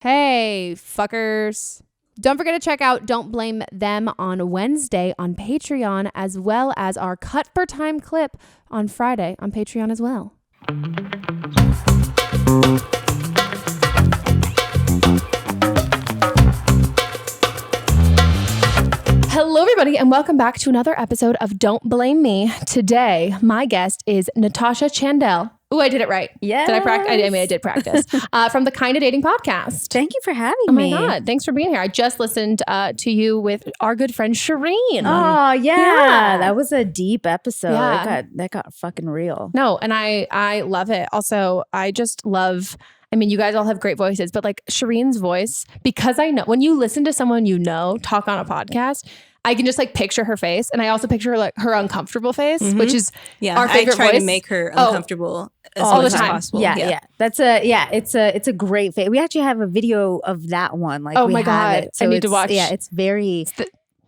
Hey, fuckers. Don't forget to check out Don't Blame Them on Wednesday on Patreon, as well as our Cut for Time clip on Friday on Patreon as well. Hello, everybody, and welcome back to another episode of Don't Blame Me. Today, my guest is Natasha Chandel. Oh, I did it right. Yeah. Did I practice? I did practice. From the Kinda Dating podcast. Thank you for having Oh me. my God. Thanks for being here. I just listened to you with our good friend Shireen. Oh, yeah. That was a deep episode. Yeah. That got fucking real. No, and I love it. Also, I just love, I mean, you guys all have great voices, but like Shireen's voice, because I know when you listen to someone you know talk on a podcast, I can just like picture her face, and I also picture her, like her uncomfortable face, which is our favorite I try voice. to make her uncomfortable as all much the time. as possible. Yeah. It's a great face. We actually have a video of that one. Like, Oh we my have God. it. So I need to watch. Yeah, it's very.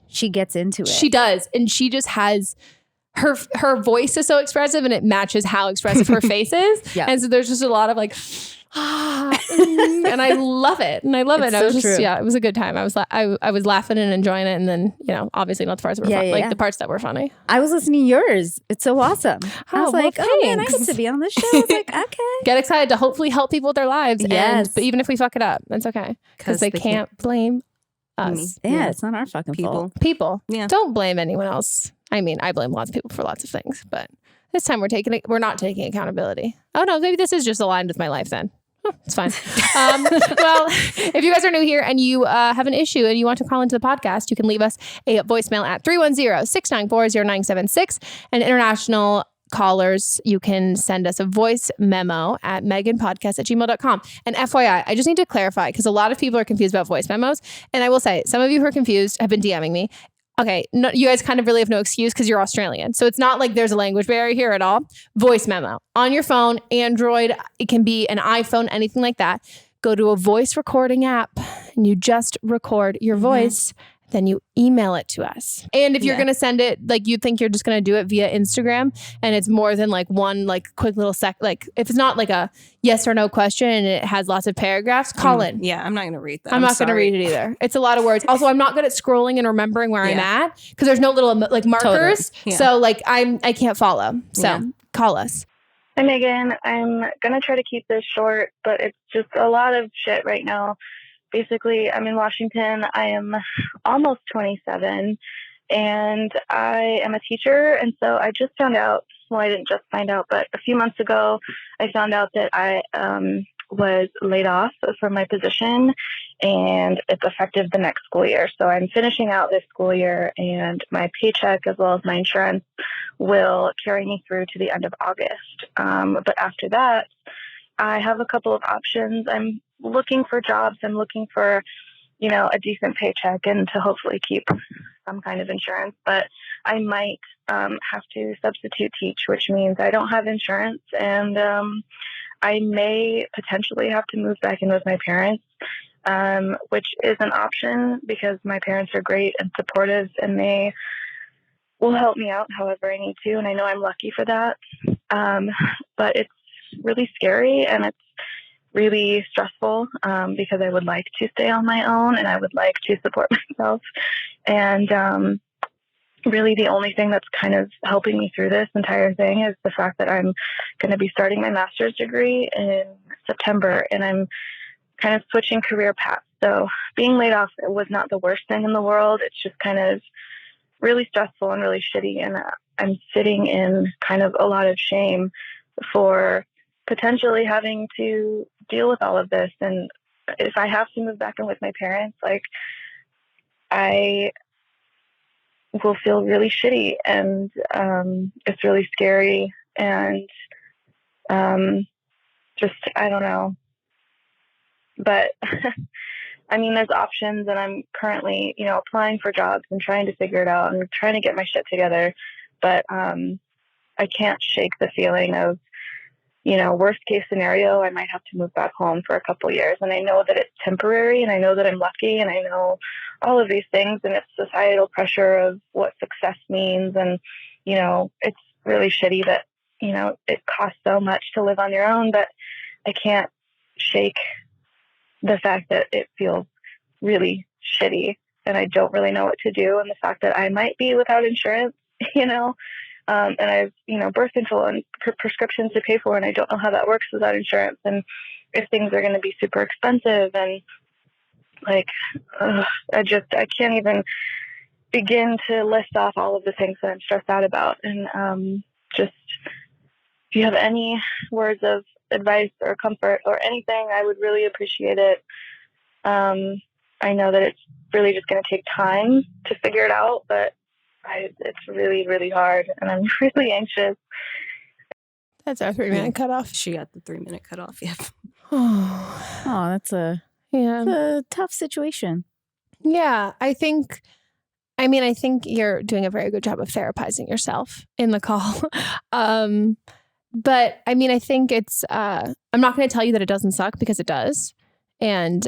She gets into it. She does, and she just has. Her voice is so expressive, and it matches how expressive her face is. Yeah. And so there's just a lot of like, and I love it. And I love it. It's I was so just, true. yeah, it was a good time. I was laughing and enjoying it. And then, you know, obviously not the parts that were fun, like the parts that were funny. I was listening to yours. It's so awesome. I was like, oh man, I get to be on this show. I was like, okay. Get excited to hopefully help people with their lives. Yes. But even if we fuck it up, that's okay. Because they can't blame us. Yeah, it's not our fucking fault. People. Yeah. Don't blame anyone else. I mean, I blame lots of people for lots of things, but this time we're not taking accountability. Oh no, maybe this is just aligned with my life then. Oh, it's fine. Well, if you guys are new here and you have an issue and you want to call into the podcast, you can leave us a voicemail at 310-694-0976. And international callers, you can send us a voice memo at meghanpodcast@gmail.com. And FYI, I just need to clarify because a lot of people are confused about voice memos. And I will say, some of you who are confused have been DMing me. Okay, no, you guys kind of really have no excuse because you're Australian. So it's not like there's a language barrier here at all. Voice memo on your phone, Android, it can be an iPhone, anything like that. Go to a voice recording app and you just record your voice. Then you email it to us. And if you're going to send it, like you think you're just going to do it via Instagram and it's more than like one like quick little like if it's not like a yes or no question and it has lots of paragraphs, call in. Yeah, I'm not going to read that. I'm not going to read it either. It's a lot of words. Also, I'm not good at scrolling and remembering where I'm at because there's no little like markers. Totally. Yeah. So like I can't follow. So call us. Hi, Megan. I'm going to try to keep this short, but it's just a lot of shit right now. Basically, I'm in Washington. I am almost 27, and I am a teacher. And so I just found out, well, I didn't just find out, but a few months ago, I found out that I was laid off from my position, and it's effective the next school year. So I'm finishing out this school year, and my paycheck as well as my insurance will carry me through to the end of August. But after that, I have a couple of options. I'm looking for jobs. I'm looking for, you know, a decent paycheck and to hopefully keep some kind of insurance. But I might have to substitute teach, which means I don't have insurance. And I may potentially have to move back in with my parents, which is an option because my parents are great and supportive and they will help me out however I need to. And I know I'm lucky for that. But it's really scary and it's really stressful because I would like to stay on my own and I would like to support myself. And really the only thing that's kind of helping me through this entire thing is the fact that I'm going to be starting my master's degree in September and I'm kind of switching career paths. So being laid off was not the worst thing in the world. It's just kind of really stressful and really shitty. And I'm sitting in kind of a lot of shame for potentially having to deal with all of this. And if I have to move back in with my parents, like I will feel really shitty and it's really scary and just, I don't know. But I mean, there's options and I'm currently, you know, applying for jobs and trying to figure it out and trying to get my shit together. But I can't shake the feeling of, you know, worst case scenario, I might have to move back home for a couple years. And I know that it's temporary and I know that I'm lucky and I know all of these things and it's societal pressure of what success means. And, you know, it's really shitty that, you know, it costs so much to live on your own, but I can't shake the fact that it feels really shitty and I don't really know what to do, and the fact that I might be without insurance, and I've, birth control and prescriptions to pay for, and I don't know how that works without insurance, and if things are going to be super expensive, and like, I can't even begin to list off all of the things that I'm stressed out about. And just, if you have any words of advice or comfort or anything, I would really appreciate it. I know that it's really just going to take time to figure it out, but it's really, really hard, and I'm really anxious. That's our 3-minute cutoff. She got the 3-minute cutoff. Yep. Oh, that's a tough situation. Yeah, I think you're doing a very good job of therapizing yourself in the call. But I think it's, I'm not going to tell you that it doesn't suck, because it does. And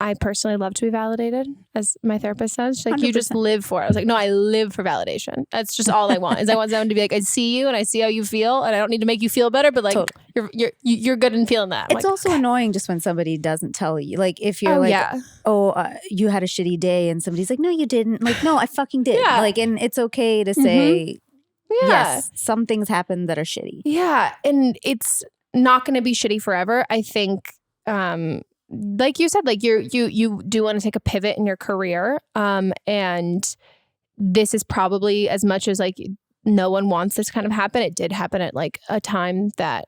I personally love to be validated, as my therapist says. She's like, 100%. You just live for it. I was like, no, I live for validation. That's just all I want. Is I want someone to be like, I see you and I see how you feel, and I don't need to make you feel better, but like, totally. you're good in feeling that. It's like, also annoying just when somebody doesn't tell you. Like, if you're you had a shitty day, and somebody's like, no, you didn't. Like, no, I fucking did. Yeah. Like, and it's okay to say, yes, some things happen that are shitty. Yeah, and it's not going to be shitty forever. I think, like you said, like you do want to take a pivot in your career. And this is probably, as much as like no one wants this kind of happen, it did happen at like a time that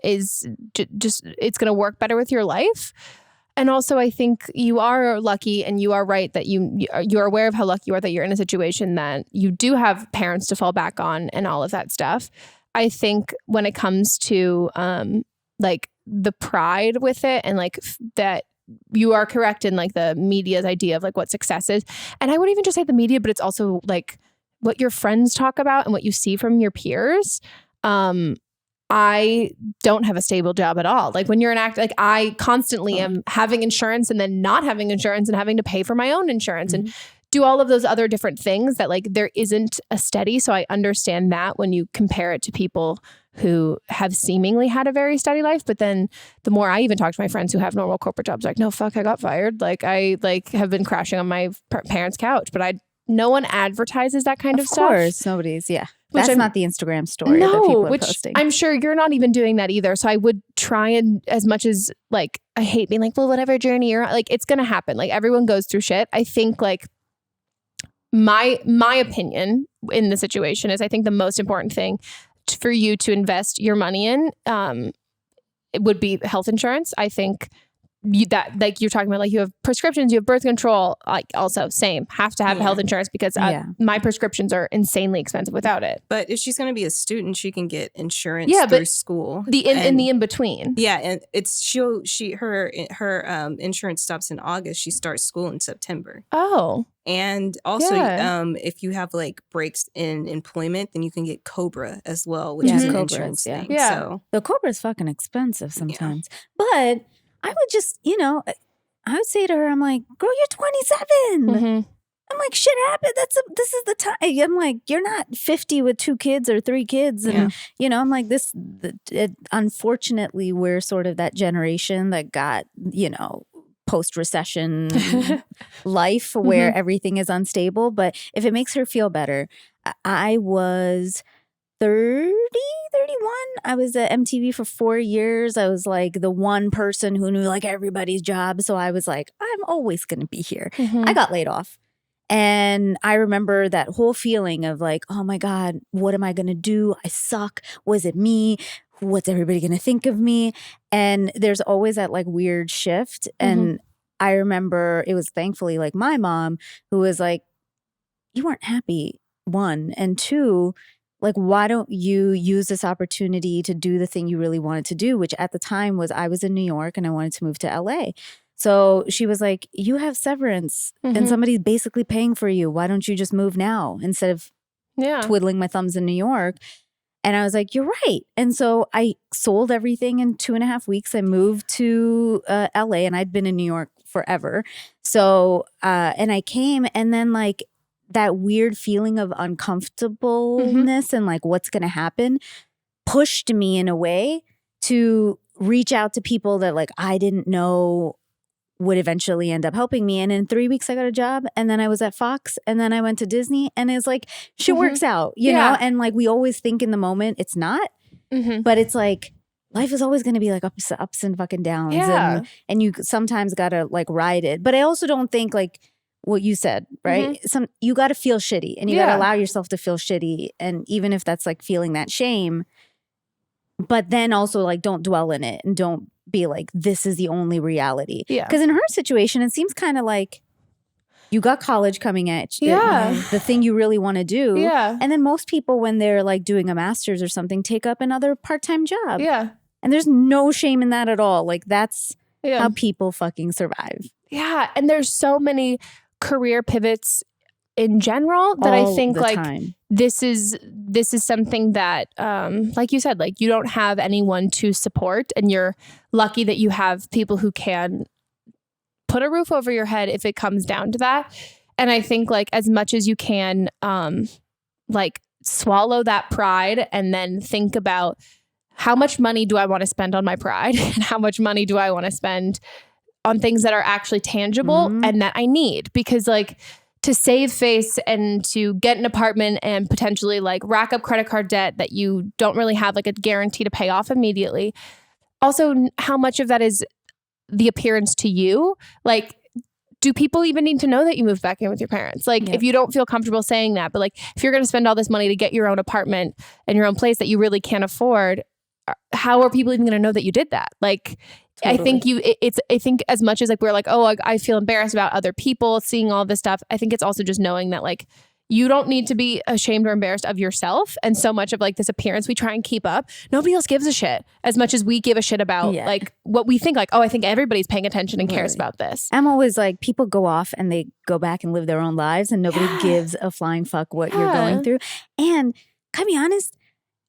is just, it's going to work better with your life. And also, I think you are lucky, and you are right that you're aware of how lucky you are that you're in a situation that you do have parents to fall back on and all of that stuff. I think when it comes to like the pride with it, and like that you are correct in like the media's idea of like what success is. And I wouldn't even just say the media, but it's also like what your friends talk about and what you see from your peers. I don't have a stable job at all. Like when you're an actor, like I constantly am having insurance and then not having insurance and having to pay for my own insurance and do all of those other different things that like there isn't a steady. So I understand that when you compare it to people who have seemingly had a very steady life. But then the more I even talk to my friends who have normal corporate jobs, like, no, fuck, I got fired. Like I have been crashing on my parents' couch, but no one advertises that kind of stuff. Of course, nobody's, That's not the Instagram story that people are posting. I'm sure you're not even doing that either. So I would try, and as much as like, I hate being like, well, whatever journey you're on, like, it's going to happen. Like everyone goes through shit. I think like my opinion in the situation is I think the most important thing for you to invest your money in, it would be health insurance. I think that like you're talking about, like you have prescriptions, you have birth control, like also same, have to have health insurance because my prescriptions are insanely expensive without it. But if she's going to be a student, she can get insurance through school. In the in between. Yeah, and it's her insurance stops in August. She starts school in September. Oh. And also, if you have like breaks in employment, then you can get COBRA as well, which is an insurance thing. Yeah. So the COBRA is fucking expensive sometimes, but I would just, I would say to her, I'm like, girl, you're 27. I'm like, shit happened. This is the time. I'm like, you're not 50 with 2 kids or 3 kids. And, I'm like, unfortunately, we're sort of that generation that got, post-recession life where everything is unstable. But if it makes her feel better, I was 31. I was at MTV for 4 years. I was like the one person who knew like everybody's job. So I was like, I'm always going to be here. I got laid off. And I remember that whole feeling of like, oh my God, what am I going to do? I suck. Was it me? What's everybody going to think of me? And there's always that like weird shift. And I remember it was thankfully like my mom who was like, you weren't happy, 1. And 2, like, why don't you use this opportunity to do the thing you really wanted to do, which at the time was I was in New York and I wanted to move to LA. So she was like, you have severance and somebody's basically paying for you. Why don't you just move now instead of twiddling my thumbs in New York? And I was like, you're right. And so I sold everything in 2.5 weeks. I moved to LA, and I'd been in New York forever. So, and I came, and then like, that weird feeling of uncomfortableness and like what's going to happen pushed me in a way to reach out to people that like I didn't know would eventually end up helping me. And in 3 weeks, I got a job. And then I was at Fox. And then I went to Disney. And it's like, shit works out, you know? And like, we always think in the moment it's not. But it's like, life is always going to be like ups and fucking downs. And you sometimes got to like ride it. But I also don't think like what you said, right? You got to feel shitty. And you got to allow yourself to feel shitty. And even if that's like feeling that shame, but then also like don't dwell in it and don't be like, this is the only reality. Because in her situation, it seems kind of like you got college coming at you, the thing you really want to do. And then most people, when they're like doing a master's or something, take up another part-time job. And there's no shame in that at all. Like that's how people fucking survive. And there's so many career pivots in general that I think like this is something that like you said, like you don't have anyone to support, and you're lucky that you have people who can put a roof over your head if it comes down to that. And I think like as much as you can like swallow that pride and then think about how much money do I want to spend on my pride and how much money do I want to spend on things that are actually tangible and that I need, because like to save face and to get an apartment and potentially like rack up credit card debt that you don't really have like a guarantee to pay off immediately. Also, how much of that is the appearance to you? Like, do people even need to know that you moved back in with your parents? Like, if you don't feel comfortable saying that, but like if you're going to spend all this money to get your own apartment and your own place that you really can't afford, how are people even going to know that you did that? Like, I think I think as much as like we're like, oh, I feel embarrassed about other people seeing all this stuff, I think it's also just knowing that like you don't need to be ashamed or embarrassed of yourself. And so much of like this appearance we try and keep up, nobody else gives a shit as much as we give a shit about like what we think like, oh, I think everybody's paying attention and cares about this. I'm always like, people go off and they go back and live their own lives and nobody gives a flying fuck what you're going through. And can I be honest?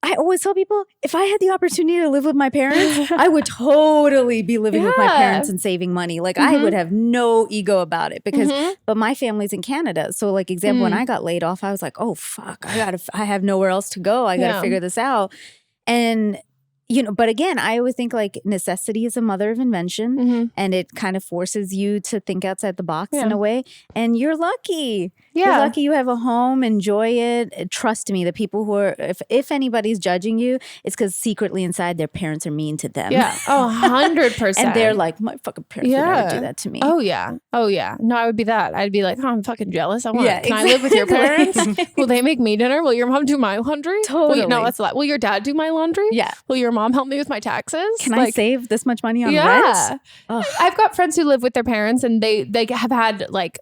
I always tell people, if I had the opportunity to live with my parents, I would totally be living with my parents and saving money. Like I would have no ego about it because, but my family's in Canada. So like example, when I got laid off, I was like, oh fuck, I have nowhere else to go. I got to figure this out. And you know, but again, I always think like necessity is a mother of invention and it kind of forces you to think outside the box in a way. And you're lucky. You're lucky you have a home, enjoy it. Trust me, the people who are, if anybody's judging you, it's because secretly inside their parents are mean to them. Yeah. Oh, 100%. And they're like, my fucking parents would never do that to me. Oh, yeah. Oh, yeah. No, I would be that. I'd be like, oh, I'm fucking jealous. Can I live with your parents? Will they make me dinner? Will your mom do my laundry? Totally. No, that's a lot. Will your dad do my laundry? Yeah. Will your mom help me with my taxes? Can I save this much money on rent? I've got friends who live with their parents and they have had like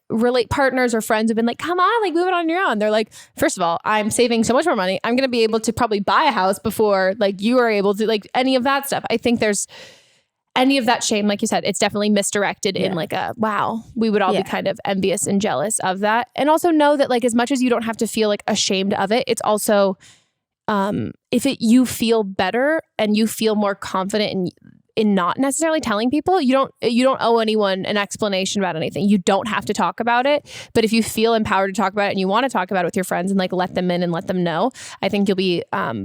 partners or friends who've been like, come on, like move it on your own. They're like, first of all, I'm saving so much more money. I'm going to be able to probably buy a house before like you are able to, like any of that stuff. I think there's any of that shame, like you said, it's definitely misdirected in like a, wow, we would all be kind of envious and jealous of that. And also know that like as much as you don't have to feel like ashamed of it, it's also if you feel better and you feel more confident in not necessarily telling people, you don't owe anyone an explanation about anything. You don't have to talk about it. But if you feel empowered to talk about it and you want to talk about it with your friends and like let them in and let them know, I think you'll be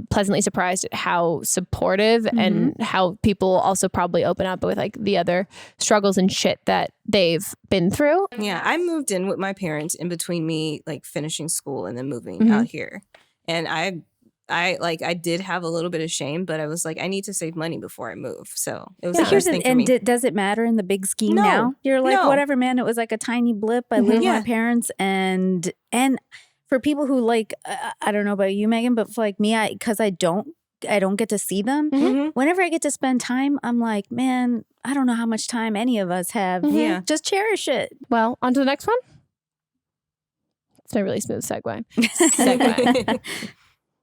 pleasantly surprised at how supportive and how people also probably open up with like the other struggles and shit that they've been through. Yeah, I moved in with my parents in between me like finishing school and then moving out here. And I did have a little bit of shame, but I was like, I need to save money before I move. So it was the best thing for me. Does it matter in the big scheme now? You're like, whatever, man. It was like a tiny blip. I live with my parents, and for people who like, I don't know about you, Megan, but for like me, because I don't get to see them. Whenever I get to spend time, I'm like, man, I don't know how much time any of us have. Yeah, just cherish it. Well, on to the next one. It's a really smooth segue.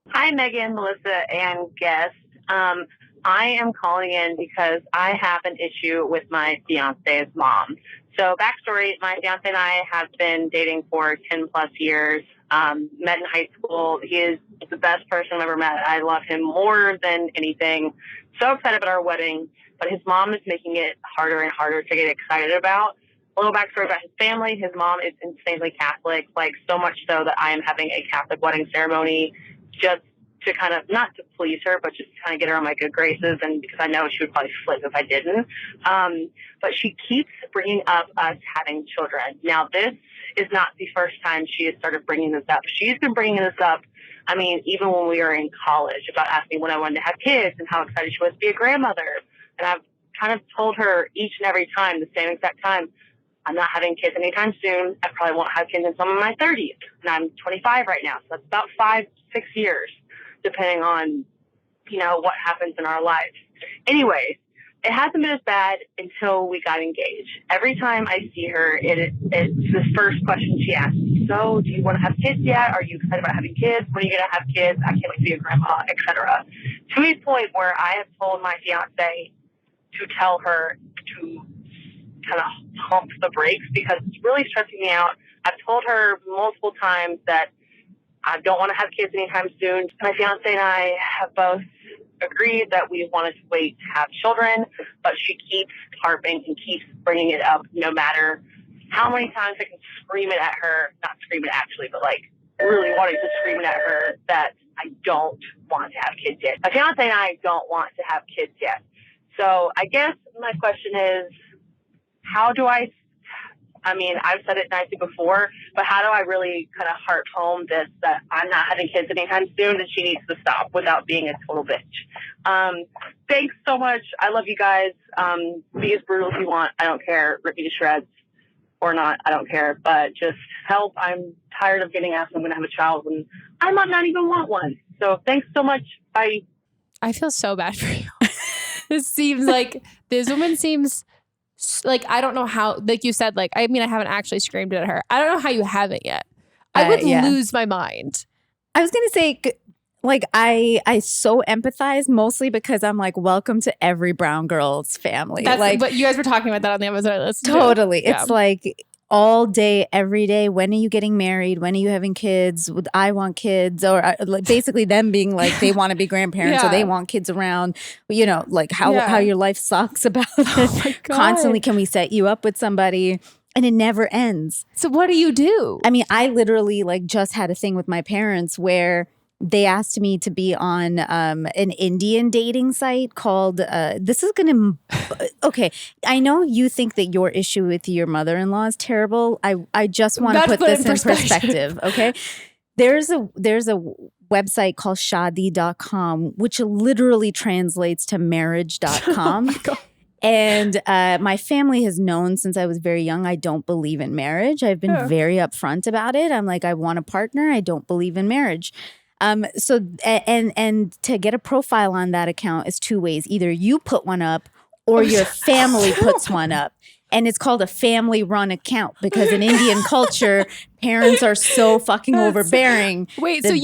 Hi, Megan, Melissa, and guest. I am calling in because I have an issue with my fiance's mom. So backstory, my fiance and I have been dating for 10 plus years, met in high school. He is the best person I've ever met. I love him more than anything. So excited about our wedding, but his mom is making it harder and harder to get excited about. A little backstory about his family. His mom is insanely Catholic, like so much so that I am having a Catholic wedding ceremony just to kind of, not to please her, but just to kind of get her on my good graces, and because I know she would probably flip if I didn't. But she keeps bringing up us having children. Now, this is not the first time she has started bringing this up. She's been bringing this up, I mean, even when we were in college, about asking when I wanted to have kids and how excited she was to be a grandmother. And I've kind of told her each and every time, the same exact time, I'm not having kids anytime soon. I probably won't have kids until I'm in my 30s. And I'm 25 right now. So that's about 5-6 years, depending on, you know, what happens in our lives. Anyways, it hasn't been as bad until we got engaged. Every time I see her, it's the first question she asks me. So, do you want to have kids yet? Are you excited about having kids? When are you going to have kids? I can't wait to be a grandma, etc. To a point where I have told my fiance to tell her to kind of pump the brakes because it's really stressing me out. I've told her multiple times that I don't want to have kids anytime soon. My fiance and I have both agreed that we wanted to wait to have children, but she keeps harping and keeps bringing it up no matter how many times I can scream it at her, not scream it actually, but like really wanting to scream it at her that I don't want to have kids yet. My fiance and I don't want to have kids yet. So I guess my question is, how do I've said it nicely before, but how do I really kind of harp home this, that I'm not having kids anytime soon and she needs to stop without being a total bitch? Thanks so much. I love you guys. Be as brutal as you want. I don't care. Rip me to shreds or not. I don't care. But just help. I'm tired of getting asked if I'm going to have a child and I might not even want one. So thanks so much. Bye. I feel so bad for you. This woman seems like, I don't know how, like you said, like, I mean, I haven't actually screamed at her. I don't know how you haven't yet. I would lose my mind. I was going to say, like, I so empathize mostly because I'm like, welcome to every brown girl's family. But you guys were talking about that on the episode. Totally. It's like all day, every day. When are you getting married? When are you having kids? I want kids. Or basically them being like, they want to be grandparents or they want kids around. You know, like how your life sucks about it. Oh my God. Constantly, can we set you up with somebody? And it never ends. So what do you do? I mean, I literally like just had a thing with my parents where they asked me to be on an Indian dating site called, okay, I know you think that your issue with your mother-in-law is terrible. I just want to put this in perspective, okay? There's a website called shadi.com, which literally translates to marriage.com. Oh my God. And my family has known since I was very young, I don't believe in marriage. I've been very upfront about it. I'm like, I want a partner. I don't believe in marriage. So to get a profile on that account is two ways. Either you put one up or your family puts one up. And it's called a family run account because in Indian culture, parents are so fucking overbearing. Wait, so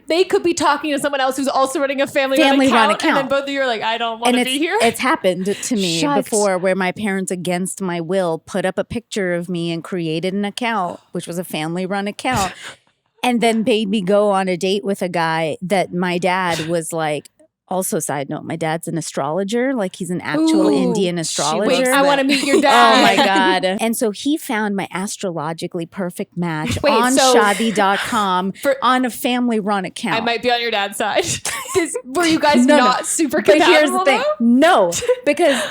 they could be talking to someone else who's also running a family run account. And then both of you are like, I don't want to be here. It's happened to me before where my parents, against my will, put up a picture of me and created an account, which was a family run account. And then made me go on a date with a guy that my dad was like, also side note, my dad's an astrologer. Like he's an actual Indian astrologer. Wait, I want to meet your dad. Oh my God. And so he found my astrologically perfect match on shadi.com on a family run account. I might be on your dad's side. Were you guys not super compatible? But here's the thing. No, because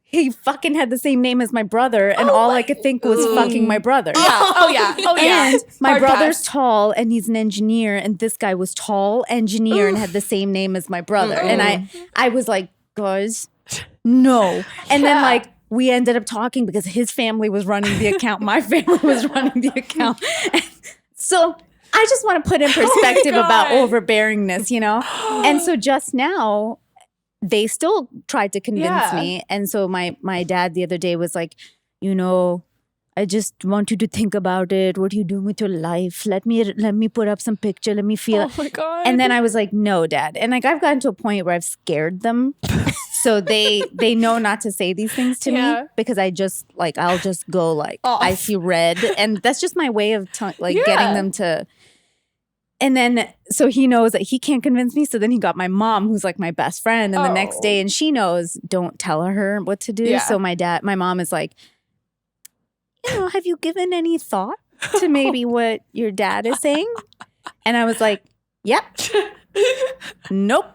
he fucking had the same name as my brother, and all I could think was fucking my brother. Yeah. Oh yeah. And my brother's tall, and he's an engineer, and this guy was tall, engineer, and had the same name as my brother. And I was like, guys, no. And then like we ended up talking because his family was running the account, my family was running the account. So I just want to put in perspective about overbearingness, you know? And so just now, they still tried to convince me. And so my dad the other day was like, you know, I just want you to think about it. What are you doing with your life? Let me put up some picture. Let me feel. Oh my God. And then I was like, no, Dad. And like I've gotten to a point where I've scared them. So they know not to say these things to me because I'll just go like, I see red. And that's just my way of getting them to. And then, so he knows that he can't convince me. So then he got my mom, who's like my best friend. And the next day, and she knows, don't tell her what to do. Yeah. So my mom is like, you know, have you given any thought to maybe what your dad is saying? And I was like, yep. Nope.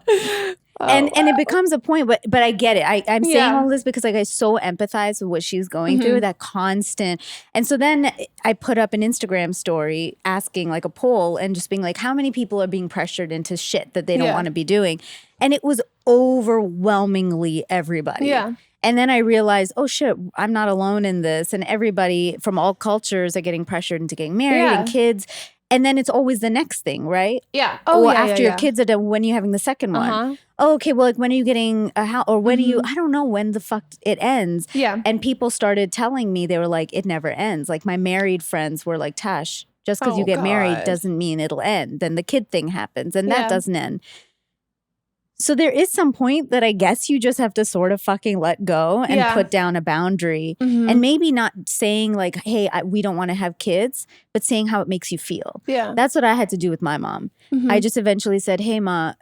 And it becomes a point, but I get it. I'm saying all this because like I so empathize with what she's going through, that constant. And so then I put up an Instagram story asking like a poll and just being like, how many people are being pressured into shit that they don't want to be doing? And it was overwhelmingly everybody. Yeah. And then I realized, oh shit, I'm not alone in this. And everybody from all cultures are getting pressured into getting married and kids. And then it's always the next thing, right? Yeah. Oh, after your kids are done, when are you having the second one? Oh, okay, well, like when are you getting a house? Or when are you, I don't know when the fuck it ends. Yeah. And people started telling me, they were like, it never ends. Like my married friends were like, Tash, just because you get married doesn't mean it'll end. Then the kid thing happens and that doesn't end. So there is some point that I guess you just have to sort of fucking let go and put down a boundary. And maybe not saying like, hey, we don't want to have kids, but saying how it makes you feel. Yeah. That's what I had to do with my mom. I just eventually said, hey, Ma,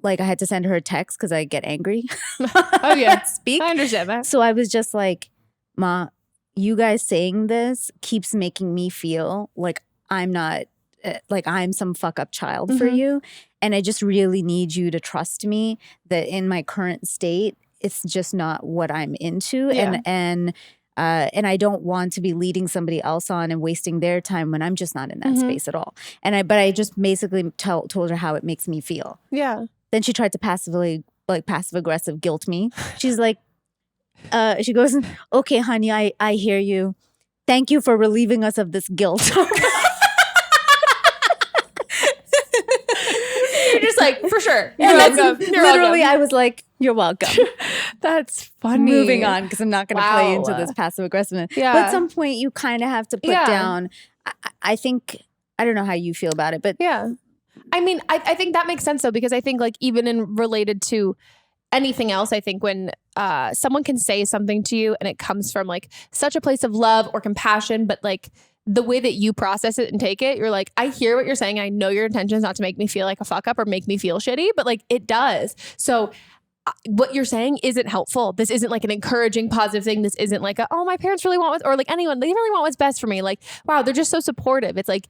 like I had to send her a text because I get angry. Oh, yeah. Speak. I understand that. So I was just like, Ma, you guys saying this keeps making me feel like I'm not, like I'm some fuck up child for you. And I just really need you to trust me that in my current state, it's just not what I'm into. Yeah. And I don't want to be leading somebody else on and wasting their time when I'm just not in that space at all. But I just basically told her how it makes me feel. Yeah. Then she tried to passive aggressive guilt me. She's like, she goes, okay, honey, I hear you. Thank you for relieving us of this guilt. You're just like, for sure. You're welcome. You're literally, welcome. I was like, you're welcome. That's funny. Moving on, because I'm not going to play into this passive aggressiveness. Yeah. But at some point, you kind of have to put down. I think, I don't know how you feel about it, but yeah. I mean, I think that makes sense though, because I think like even in related to anything else, I think when someone can say something to you and it comes from like such a place of love or compassion, but like the way that you process it and take it, you're like, I hear what you're saying. I know your intention is not to make me feel like a fuck up or make me feel shitty, but like it does. So what you're saying isn't helpful. This isn't like an encouraging, positive thing. This isn't like oh, my parents really want or like anyone, they really want what's best for me. Like, wow, they're just so supportive. It's like,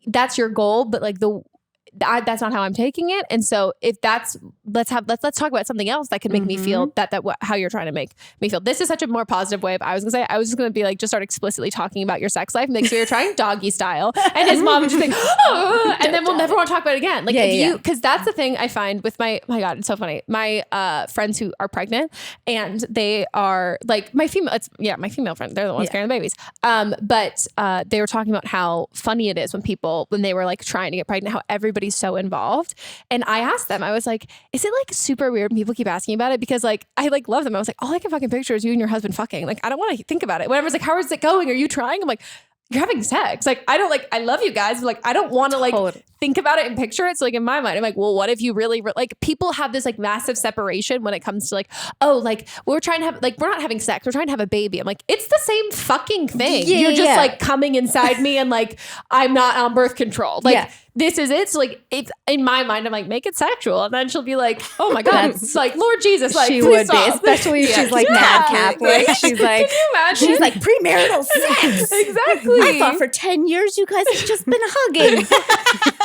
that's your goal, but like that's not how I'm taking it. And so if that's, let's talk about something else that could make me feel how you're trying to make me feel. This is such a more positive way of, I was just going to be like, just start explicitly talking about your sex life. Like, so you're trying doggy style and his mom would just be like, oh, and then we'll never want to talk about it again. Like cause that's the thing I find with my God, it's so funny. My friends who are pregnant and they are like my female friends, they're the ones carrying the babies. But they were talking about how funny it is when they were like trying to get pregnant, how everybody's so involved. And I asked them, I was like, is it like super weird when people keep asking about it? Because like, I like love them. I was like, all I can fucking picture is you and your husband fucking. Like, I don't want to think about it. When everyone's like, how is it going? Are you trying? I'm like, you're having sex. Like, I don't like, I love you guys, but like, I don't want to like think about it and picture it. So like in my mind, I'm like, well, what if you really like people have this like massive separation when it comes to like, oh, like we're trying to have, like, we're not having sex. We're trying to have a baby. I'm like, it's the same fucking thing. You're just like coming inside me and like, I'm not on birth control. Like this is it. So like, it's in my mind, I'm like, make it sexual. And then she'll be like, oh my God, it's like, Lord Jesus, like she would be, especially if she's like mad Catholic. She's like, can you imagine? She's like premarital sex. Exactly. I thought for 10 years you guys have just been hugging.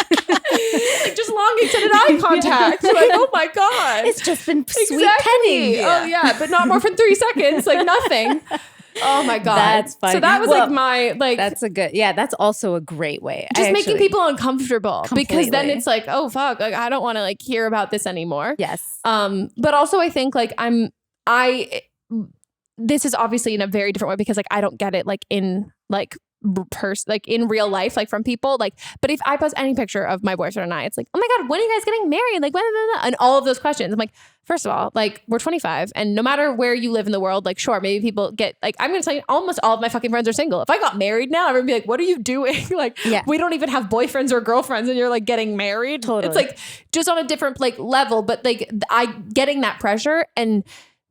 Like just long extended eye contact. Like, oh my God. It's just been sweet petting. Oh yeah, but not more than 3 seconds. Like nothing. Oh my God. That's funny. So that was like my like. That's a good. Yeah, that's also a great way. Just making people uncomfortable completely. Because then it's like, oh fuck, like I don't want to like hear about this anymore. Yes. But also I think like this is obviously in a very different way because like I don't get it like in like like in real life, like from people, like, but if I post any picture of my boyfriend and I, it's like, oh my God, when are you guys getting married? Like when, and all of those questions. I'm like, first of all, like we're 25 and no matter where you live in the world, like, sure, maybe people get like, I'm going to tell you, almost all of my fucking friends are single. If I got married now, everyone would be like, what are you doing? Like, we don't even have boyfriends or girlfriends and you're like getting married. Totally. It's like just on a different like level, but like getting that pressure and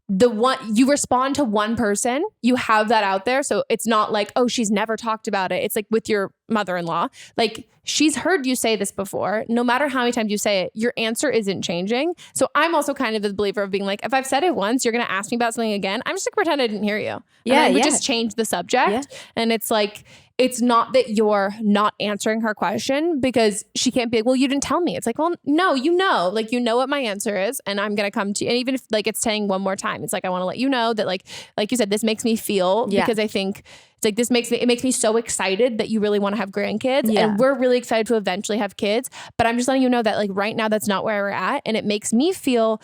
you respond to one person, you have that out there. So it's not like, oh, she's never talked about it. It's like with your mother-in-law, like she's heard you say this before. No matter how many times you say it, your answer isn't changing. So I'm also kind of a believer of being like, if I've said it once, you're going to ask me about something again. I'm just like, pretend I didn't hear you. Yeah. And I would just change the subject. Yeah. And it's like, it's not that you're not answering her question because she can't be like, well, you didn't tell me. It's like, well, no, like, you know what my answer is, and I'm going to come to you. And even if like it's saying one more time, it's like, I want to let you know that like you said, this makes me feel, because I think it's like, it makes me so excited that you really want to have grandkids, and we're really excited to eventually have kids. But I'm just letting you know that like right now that's not where we're at. And it makes me feel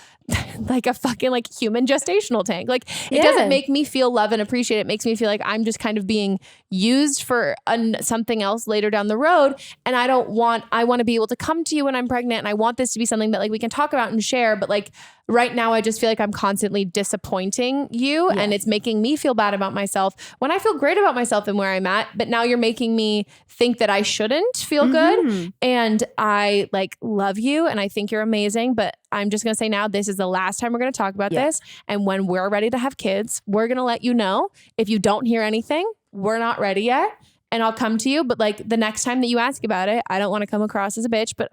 like a fucking like human gestational tank. Like it doesn't make me feel love and appreciate. It makes me feel like I'm just kind of being used for something else later down the road. And I want to be able to come to you when I'm pregnant. And I want this to be something that like we can talk about and share. But like right now, I just feel like I'm constantly disappointing you, and it's making me feel bad about myself when I feel great about myself and where I'm at. But now you're making me think that I shouldn't feel good. And I like love you and I think you're amazing. But I'm just going to say now, this is the last time we're going to talk about this. And when we're ready to have kids, we're going to let you know. If you don't hear anything, we're not ready yet. And I'll come to you. But like the next time that you ask about it, I don't want to come across as a bitch, but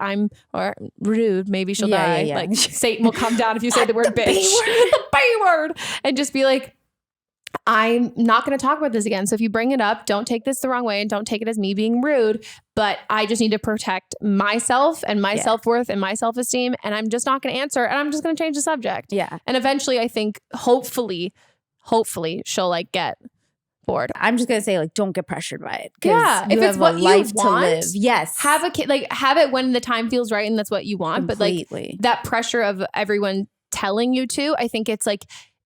or rude. Maybe she'll die. Like Satan will come down if you say the word bitch. The B word. And just be like, I'm not going to talk about this again. So if you bring it up, don't take this the wrong way and don't take it as me being rude. But I just need to protect myself and my self-worth and my self-esteem. And I'm just not going to answer. And I'm just going to change the subject. Yeah. And eventually I think hopefully she'll like get bored. I'm just going to say like, don't get pressured by it. Yeah. If it's what life you want, to live. Yes. Have a kid, like have it when the time feels right and that's what you want. Completely. But like that pressure of everyone telling you to, I think it's like,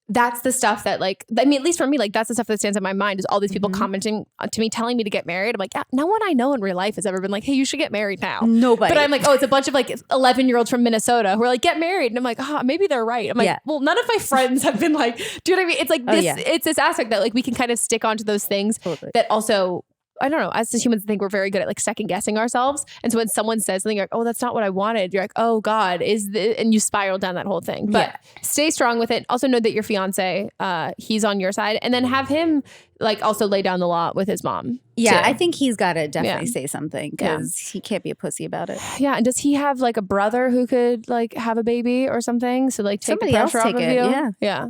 that's the stuff that like, I mean, at least for me, like that's the stuff that stands in my mind is all these people commenting to me, telling me to get married. I'm like, yeah, no one I know in real life has ever been like, hey, you should get married now. Nobody. But I'm like, oh, it's a bunch of like 11-year-olds from Minnesota who are like, get married. And I'm like, oh, maybe they're right. I'm like, well, none of my friends have been like, do you know what I mean? It's like this, it's this aspect that like we can kind of stick onto those things that also, I don't know, as humans, I think we're very good at like second guessing ourselves. And so when someone says something, you're like, oh, that's not what I wanted. You're like, oh God, and you spiral down that whole thing. But stay strong with it. Also know that your fiance, he's on your side, and then have him like also lay down the law with his mom. Yeah, too. I think he's got to definitely say something because he can't be a pussy about it. Yeah, and does he have like a brother who could like have a baby or something? So like take Somebody the pressure else off take of it. you. Yeah.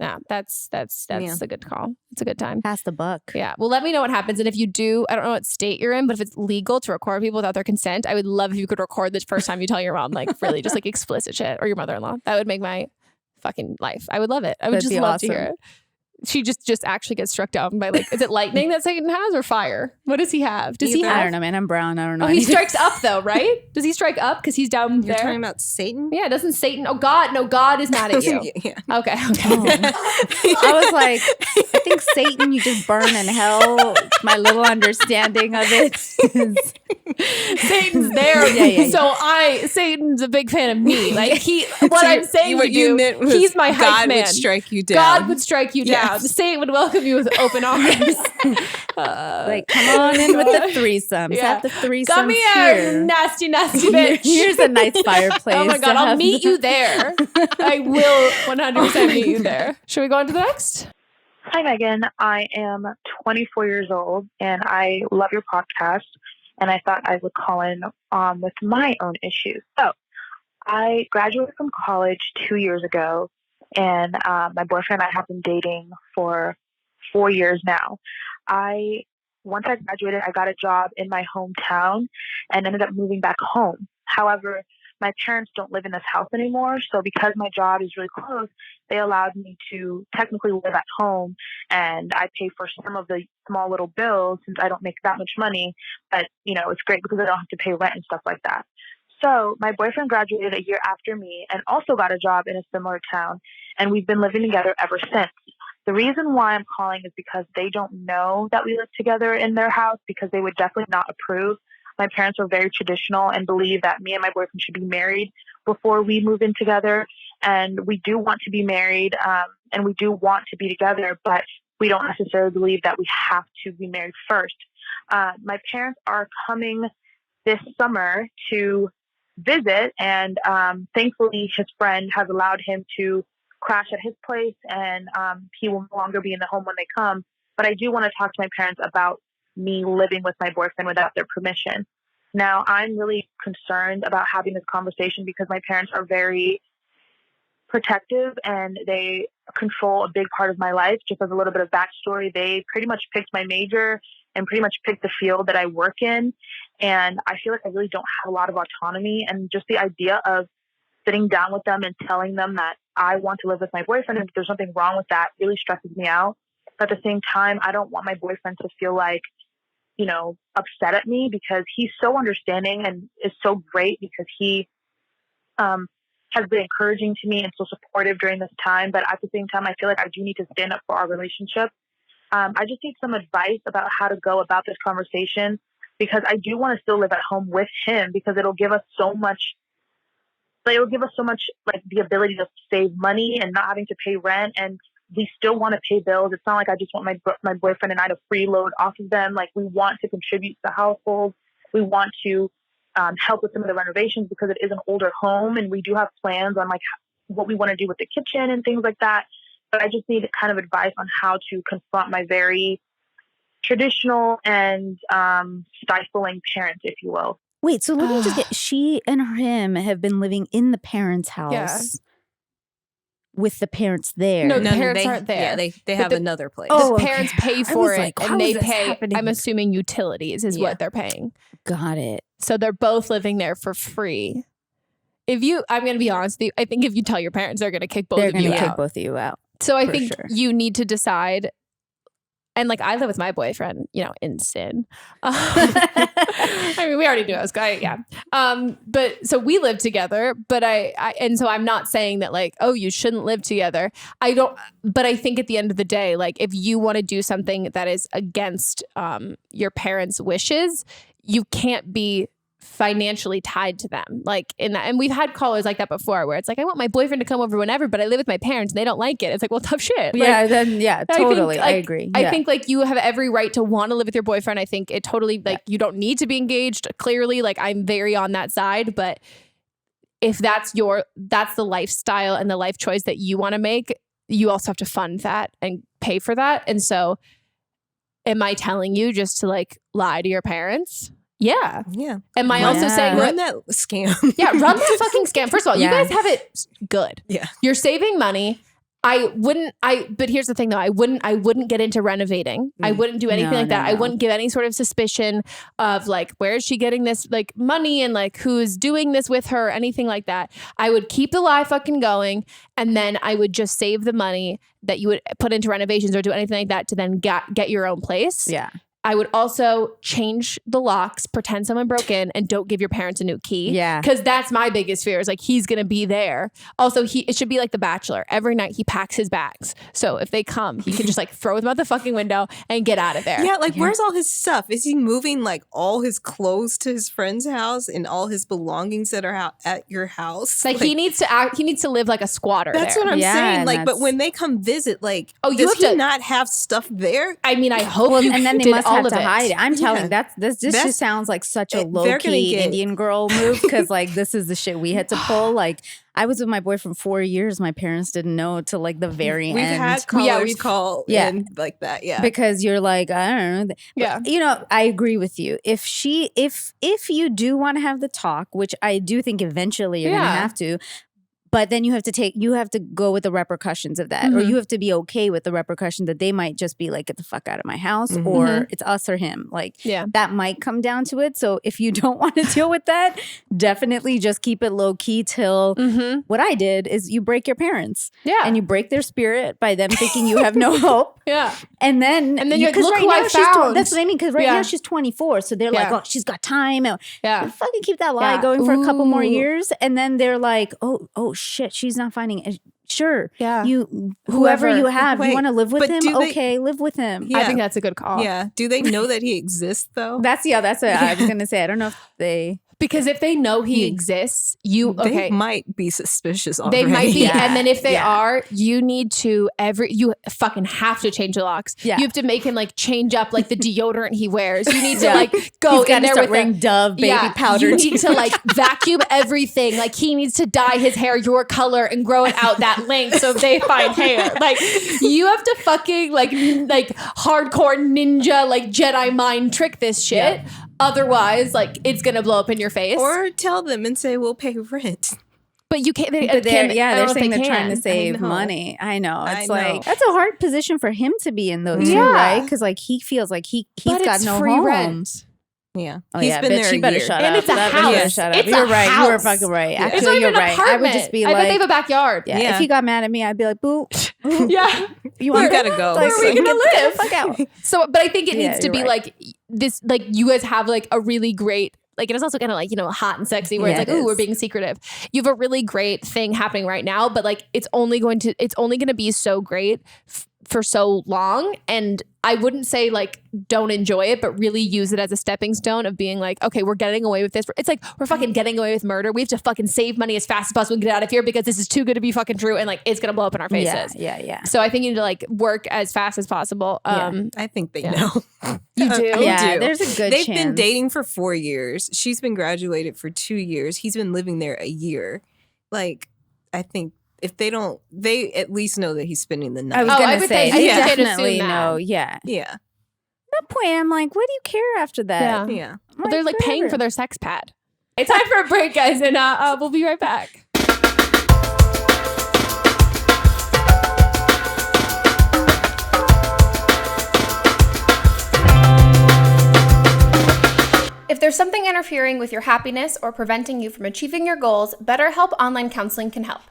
Yeah, that's a good call. It's a good time. Pass the buck. Yeah. Well, let me know what happens. And if you do, I don't know what state you're in, but if it's legal to record people without their consent, I would love if you could record the first time you tell your mom, like really just like explicit shit, or your mother-in-law. That would make my fucking life. I would love it. I would That'd just be love awesome. to hear it. She just actually gets struck down by like, is it lightning that Satan has or fire? What does he have? Does he have? I don't know, man. I'm brown. I don't know. Oh, he strikes up though, right? Does he strike up because he's down there? You're talking about Satan? Yeah, doesn't Satan? Oh God, no, God is mad at you. Yeah. Okay. I was like, I think Satan, you just burn in hell. My little understanding of it is Satan's there. So Satan's a big fan of me. Like I'm saying what you meant was he's my hype God man. would strike you down. God would strike you down. Yes. Satan would welcome you with open arms. Like, come on in with the threesomes. Have the threesomes Come here, nasty bitch. Here's a nice fireplace. Oh my God, I'll meet you there. I will 100% meet you there. Should we go on to the next? Hi, Megan. I am 24 years old and I love your podcast. And I thought I would call in with my own issues. So I graduated from college 2 years ago, and my boyfriend and I have been dating for 4 years now. Once I graduated, I got a job in my hometown and ended up moving back home. However, my parents don't live in this house anymore. So because my job is really close, they allowed me to technically live at home, and I pay for some of the small little bills since I don't make that much money. But, it's great because I don't have to pay rent and stuff like that. So my boyfriend graduated a year after me and also got a job in a similar town, and we've been living together ever since. The reason why I'm calling is because they don't know that we live together in their house, because they would definitely not approve. My parents are very traditional and believe that me and my boyfriend should be married before we move in together. And we do want to be married, and we do want to be together, but we don't necessarily believe that we have to be married first. My parents are coming this summer to visit, and thankfully his friend has allowed him to crash at his place, and he will no longer be in the home when they come. But I do want to talk to my parents about me living with my boyfriend without their permission. Now, I'm really concerned about having this conversation because my parents are very protective and they control a big part of my life. Just as a little bit of backstory, they pretty much picked my major and pretty much pick the field that I work in. And I feel like I really don't have a lot of autonomy, and just the idea of sitting down with them and telling them that I want to live with my boyfriend and if there's something wrong with that really stresses me out. But at the same time, I don't want my boyfriend to feel like, you know, upset at me, because he's so understanding and is so great, because he has been encouraging to me and so supportive during this time. But at the same time, I feel like I do need to stand up for our relationship. I just need some advice about how to go about this conversation, because I do want to still live at home with him, because it'll give us so much, like the ability to save money and not having to pay rent. And we still want to pay bills. It's not like I just want my boyfriend and I to freeload off of them. Like, we want to contribute to the household. We want to help with some of the renovations, because it is an older home, and we do have plans on like what we want to do with the kitchen and things like that. But I just need kind of advice on how to confront my very traditional and stifling parents, if you will. Wait, so let me just get, she and him have been living in the parents' house with the parents there. No, the parents aren't there. Yeah, they have another place. The parents pay for it, like, and they pay, happening? I'm assuming utilities is what they're paying. Got it. So they're both living there for free. I'm going to be honest with you, I think if you tell your parents, they're going to kick both of you out. They're going to kick both of you out. So I think you need to decide. And like, I live with my boyfriend, you know, in sin. I mean, we already knew I was going, yeah. But so we live together, but and so I'm not saying that like, oh, you shouldn't live together. But I think at the end of the day, like, if you want to do something that is against your parents' wishes, you can't be financially tied to them, like in that. And we've had callers like that before, where it's like, I want my boyfriend to come over whenever, but I live with my parents and they don't like it. It's like, well, tough shit. Totally. I agree. I think like you have every right to want to live with your boyfriend. I think it totally, like, you don't need to be engaged. Clearly, like, I'm very on that side, but if that's the lifestyle and the life choice that you want to make, you also have to fund that and pay for that. And so am I telling you just to like lie to your parents? Yeah. Am I also saying run that scam? Run that fucking scam. First of all, you guys have it good. Yeah. You're saving money. But here's the thing though, I wouldn't get into renovating. I wouldn't do anything like that. No. I wouldn't give any sort of suspicion of like, where is she getting this like money and like who's doing this with her, anything like that. I would keep the lie fucking going, and then I would just save the money that you would put into renovations or do anything like that to then get your own place. Yeah. I would also change the locks, pretend someone broke in, and don't give your parents a new key. Yeah. Because that's my biggest fear, is like, he's going to be there. Also, it should be like The Bachelor. Every night he packs his bags. So if they come, he can just like throw them out the fucking window and get out of there. Yeah, like where's all his stuff? Is he moving like all his clothes to his friend's house and all his belongings that are at your house? Like he needs to live like a squatter. That's what I'm saying. Like, but when they come visit, like, does he not have stuff there? I mean, I hope you and then they must have to hide it. I'm telling this just That's, sounds like such a low-key Indian girl move, because like this is the shit we had to pull. Like, I was with my boy for 4 years. My parents didn't know till like the very end. We've had callers call in like that, because you're like, I don't know. But, you know, I agree with you. If you do want to have the talk, which I do think eventually you're gonna have to. But then you have to go with the repercussions of that, or you have to be okay with the repercussion that they might just be like, get the fuck out of my house, or it's us or him. Like, that might come down to it. So if you don't want to deal with that, definitely just keep it low key till what I did is you break your parents. Yeah. And you break their spirit by them thinking you have no hope. And then you're like, look who I found. That's what I mean. Because right now she's 24. So they're like, oh, she's got time. You fucking keep that lie going for a couple more years. And then they're like, oh shit, she's not finding it. Sure. Yeah. Whoever you have, you want to live with him? Okay, live with him. I think that's a good call. Yeah. Do they know that he exists though? That's what I was gonna say. I don't know if they, because if they know he exists, they might be suspicious already. They might be. And then if they are, you need to you fucking have to change the locks. You have to make him like change up like the deodorant he wears. You need to like go in there with Dove baby powder. You need to like vacuum everything. Like, he needs to dye his hair your color and grow it out that length so they find hair. Like, you have to fucking like hardcore ninja like Jedi mind trick this shit. Otherwise, like, it's gonna blow up in your face. Or tell them and say, we'll pay rent. But you can't. But they're saying they're trying to save money. I know. It's that's a hard position for him to be in though, too, right? Because like he feels like he's got no free home. Rent. Yeah. Oh, He's been there she better year. shut and up. It's a that house. Better shut up. It's You're a right. house. You were fucking right. Yeah. Actually, It's not you're even an right. apartment. I would just be I like, bet they have a backyard. If he got mad at me, I'd be like, boo. Yeah. You want gotta go. Where are we gonna live? Get the fuck out. So, but I think it needs to you're be right. like this. Like you guys have like a really great. Like it is also kind of like, you know, hot and sexy where it's like, ooh, we're being secretive. You have a really great thing happening right now, but like it's only going to be so great for so long. And I wouldn't say like don't enjoy it, but really use it as a stepping stone of being like, okay, we're getting away with this. It's like we're fucking getting away with murder. We have to fucking save money as fast as possible and get out of here because this is too good to be fucking true, and like it's gonna blow up in our faces. Yeah. So I think you need to like work as fast as possible. I think they know. You do? Yeah, there's a good They've chance. been dating for 4 years. She's been graduated for 2 years. He's been living there a year. Like, I think if they don't, they at least know that he's spending the night. I was going to say, they yeah. definitely know. Yeah. Yeah. At that point, I'm like, what do you care after that? Yeah. Well, they're like paying for their sex pad. It's time for a break, guys, and we'll be right back. If there's something interfering with your happiness or preventing you from achieving your goals, BetterHelp Online Counseling can help.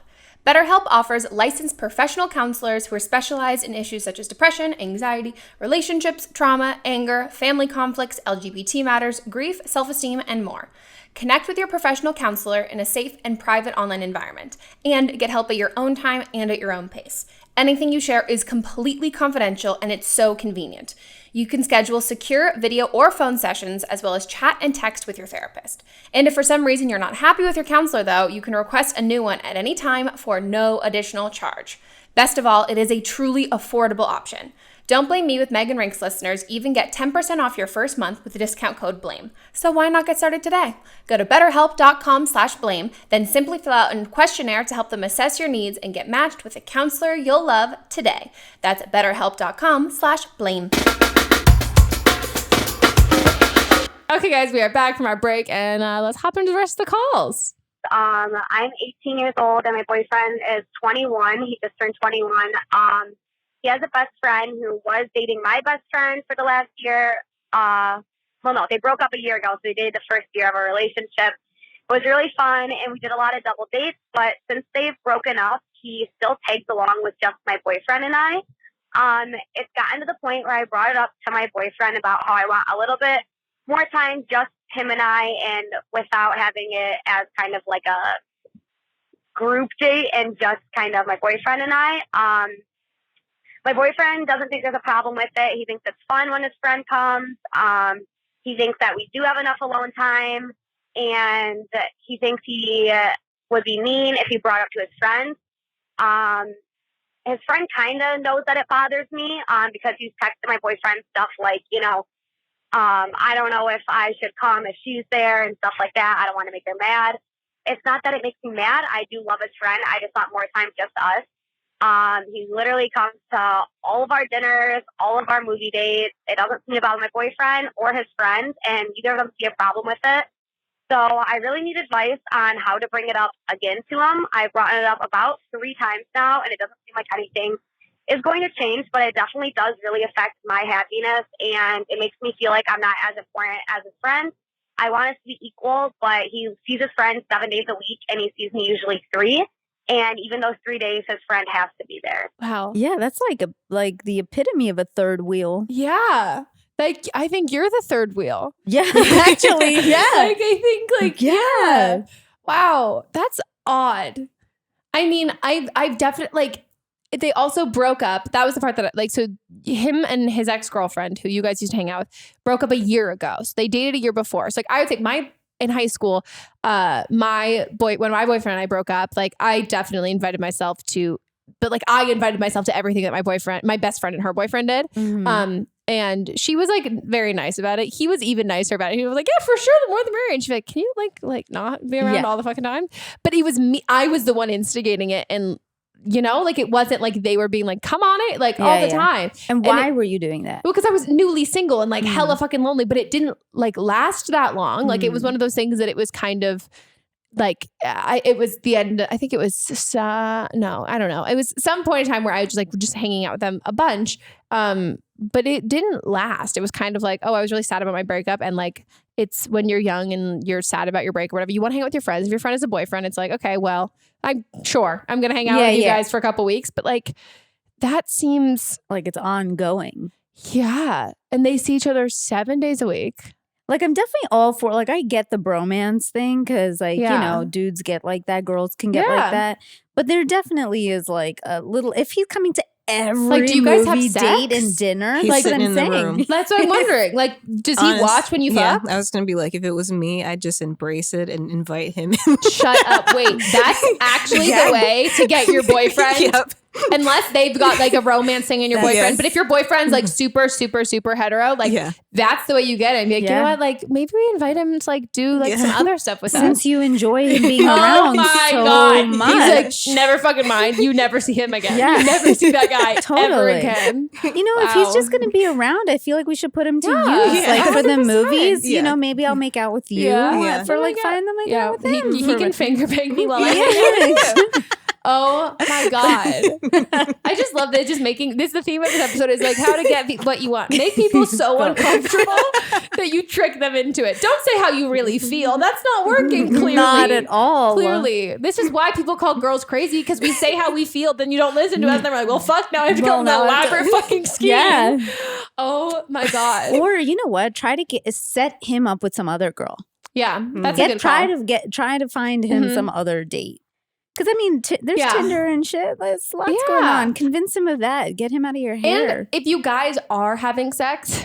BetterHelp offers licensed professional counselors who are specialized in issues such as depression, anxiety, relationships, trauma, anger, family conflicts, LGBT matters, grief, self-esteem, and more. Connect with your professional counselor in a safe and private online environment, and get help at your own time and at your own pace. Anything you share is completely confidential, and it's so convenient. You can schedule secure video or phone sessions, as well as chat and text with your therapist. And if for some reason you're not happy with your counselor, though, you can request a new one at any time for no additional charge. Best of all, it is a truly affordable option. Don't Blame Me with Megan Rinks listeners even get 10% off your first month with the discount code BLAME. So why not get started today? Go to betterhelp.com/blame, then simply fill out a questionnaire to help them assess your needs and get matched with a counselor you'll love today. That's betterhelp.com/blame. Okay, guys, we are back from our break, and let's hop into the rest of the calls. I'm 18 years old, and my boyfriend is 21. He just turned 21. He has a best friend who was dating my best friend for the last year. No, they broke up a year ago, so they dated the first year of our relationship. It was really fun, and we did a lot of double dates, but since they've broken up, he still tags along with just my boyfriend and I. It's gotten to the point where I brought it up to my boyfriend about how I want a little bit more time, just him and I, and without having it as kind of like a group date and just kind of my boyfriend and I. My boyfriend doesn't think there's a problem with it. He thinks it's fun when his friend comes. He thinks that we do have enough alone time, and he thinks he would be mean if he brought it up to his friends. His friend kind of knows that it bothers me because he's texting my boyfriend stuff like, I don't know if I should come if she's there and stuff like that. I don't want to make her mad. It's not that it makes me mad. I do love his friend. I just want more time just us. He literally comes to all of our dinners, all of our movie dates. It doesn't seem to bother my boyfriend or his friends, and neither of them see a problem with it. So I really need advice on how to bring it up again to him. I've brought it up about 3 times now, and it doesn't seem like anything is going to change, but it definitely does really affect my happiness, and it makes me feel like I'm not as important as his friend. I want us to be equal, but he sees his friend 7 days a week, and he sees me usually 3. And even those 3 days, his friend has to be there. Wow. Yeah, that's like the epitome of a third wheel. Yeah. Like, I think you're the third wheel. Yeah, actually, yeah. Like, I think, like, yeah. Wow. That's odd. I mean, I've definitely, like, they also broke up. That was the part that, like, so him and his ex-girlfriend, who you guys used to hang out with, broke up a year ago. So they dated a year before. So, like, I would think in high school, when my boyfriend and I broke up, like, I definitely invited myself to, but like, I invited myself to everything that my best friend and her boyfriend did. Mm-hmm. And she was like very nice about it. He was even nicer about it. He was like, yeah, for sure, the more the merrier. And she's like, can you like not be around all the fucking time? But it was me. I was the one instigating it. And like, it wasn't like they were being like, come on it, like all the time. And why were you doing that? Well, because I was newly single and like hella fucking lonely, but it didn't like last that long. Like, it was one of those things that it was kind of it was the end. I think it was no, I don't know. It was some point in time where I was just hanging out with them a bunch. But it didn't last. It was kind of like, oh, I was really sad about my breakup. And like, it's when you're young and you're sad about your break or whatever, you want to hang out with your friends. If your friend is a boyfriend, it's like, okay, well, I'm going to hang out with you guys for a couple weeks. But like, that seems like it's ongoing. Yeah. And they see each other 7 days a week. Like, I'm definitely all for, like, I get the bromance thing because, like, you know, dudes get like that, girls can get like that. But there definitely is like a little, if he's coming to every do you guys movie, have sex? date and dinner, He's like sitting I'm in the saying. room. That's what I'm wondering. Like, does he watch when you fuck? I was gonna be like, if it was me, I'd just embrace it and invite him. Shut up. Wait, that's actually the way to get your boyfriend. Yep. Unless they've got like a romance thing in your boyfriend. Yes. But if your boyfriend's like super, super, super hetero, like that's the way you get him. Be like, you know what? Like maybe we invite him to like do like some other stuff with us. Since you enjoy him being around so much. He's like, never fucking mind. You never see him again. Yeah. You never see that guy ever again. You know, if he's just going to be around, I feel like we should put him to use. Yeah. Like for the 100%. movies, you know, maybe I'll make out with you for like fine them make out with him. He can finger bang me while I hang out with you. Oh my God. I just love that. Just making this, the theme of this episode is like how to get what you want. Make people so uncomfortable that you trick them into it. Don't say how you really feel. That's not working, clearly. Not at all. Clearly. This is why people call girls crazy, because we say how we feel, then you don't listen to us. And they're like, well, fuck, now I have to come with that elaborate fucking scheme. Yeah. Oh my God. Or you know what? Try to set him up with some other girl. Yeah. That's a good call. Try to find him some other date. Because, I mean, there's Tinder and shit. There's lots going on. Convince him of that. Get him out of your hair. And if you guys are having sex,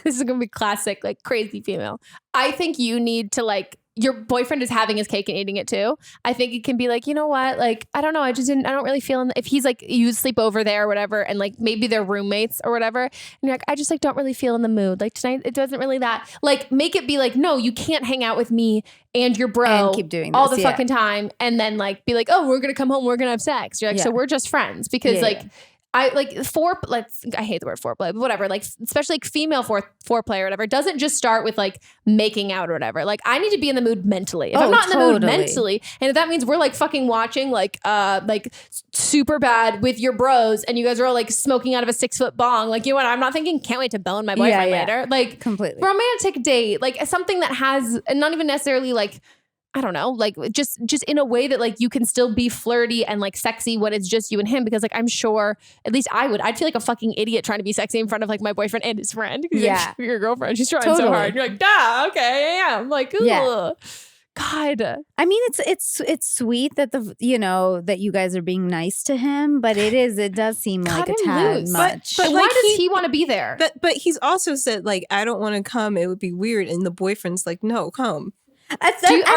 this is going to be classic, like crazy female. I think you need to like, your boyfriend is having his cake and eating it too. I think it can be like, you know what? Like, I don't know. I don't really feel if he's like, you sleep over there or whatever. And like, maybe they're roommates or whatever. And you're like, I just like, don't really feel in the mood. Like tonight, it doesn't really that like, make it be like, no, you can't hang out with me and your bro and keep doing this, all the fucking time. And then like, be like, oh, we're going to come home. We're going to have sex. You're like, so we're just friends because I like I hate the word foreplay, but whatever. Like, especially like female foreplay or whatever. It doesn't just start with like making out or whatever. Like, I need to be in the mood mentally. If I'm not in the mood mentally, and if that means we're like fucking watching like super bad with your bros, and you guys are all like smoking out of a 6-foot bong. Like, you know what? I'm not thinking can't wait to bone my boyfriend later. Like, completely romantic date, like something that has, and not even necessarily like, I don't know, like just in a way that like you can still be flirty and like sexy when it's just you and him, because like I'm sure at least I'd feel like a fucking idiot trying to be sexy in front of like my boyfriend and his friend. Yeah. Like, your girlfriend, she's trying so hard. You're like, duh, okay, yeah. I'm like, ugh. God. I mean, it's sweet that that you guys are being nice to him, but it does seem like a tad much. But why does he want to be there? But he's also said like, I don't want to come. It would be weird. And the boyfriend's like, no, come. Are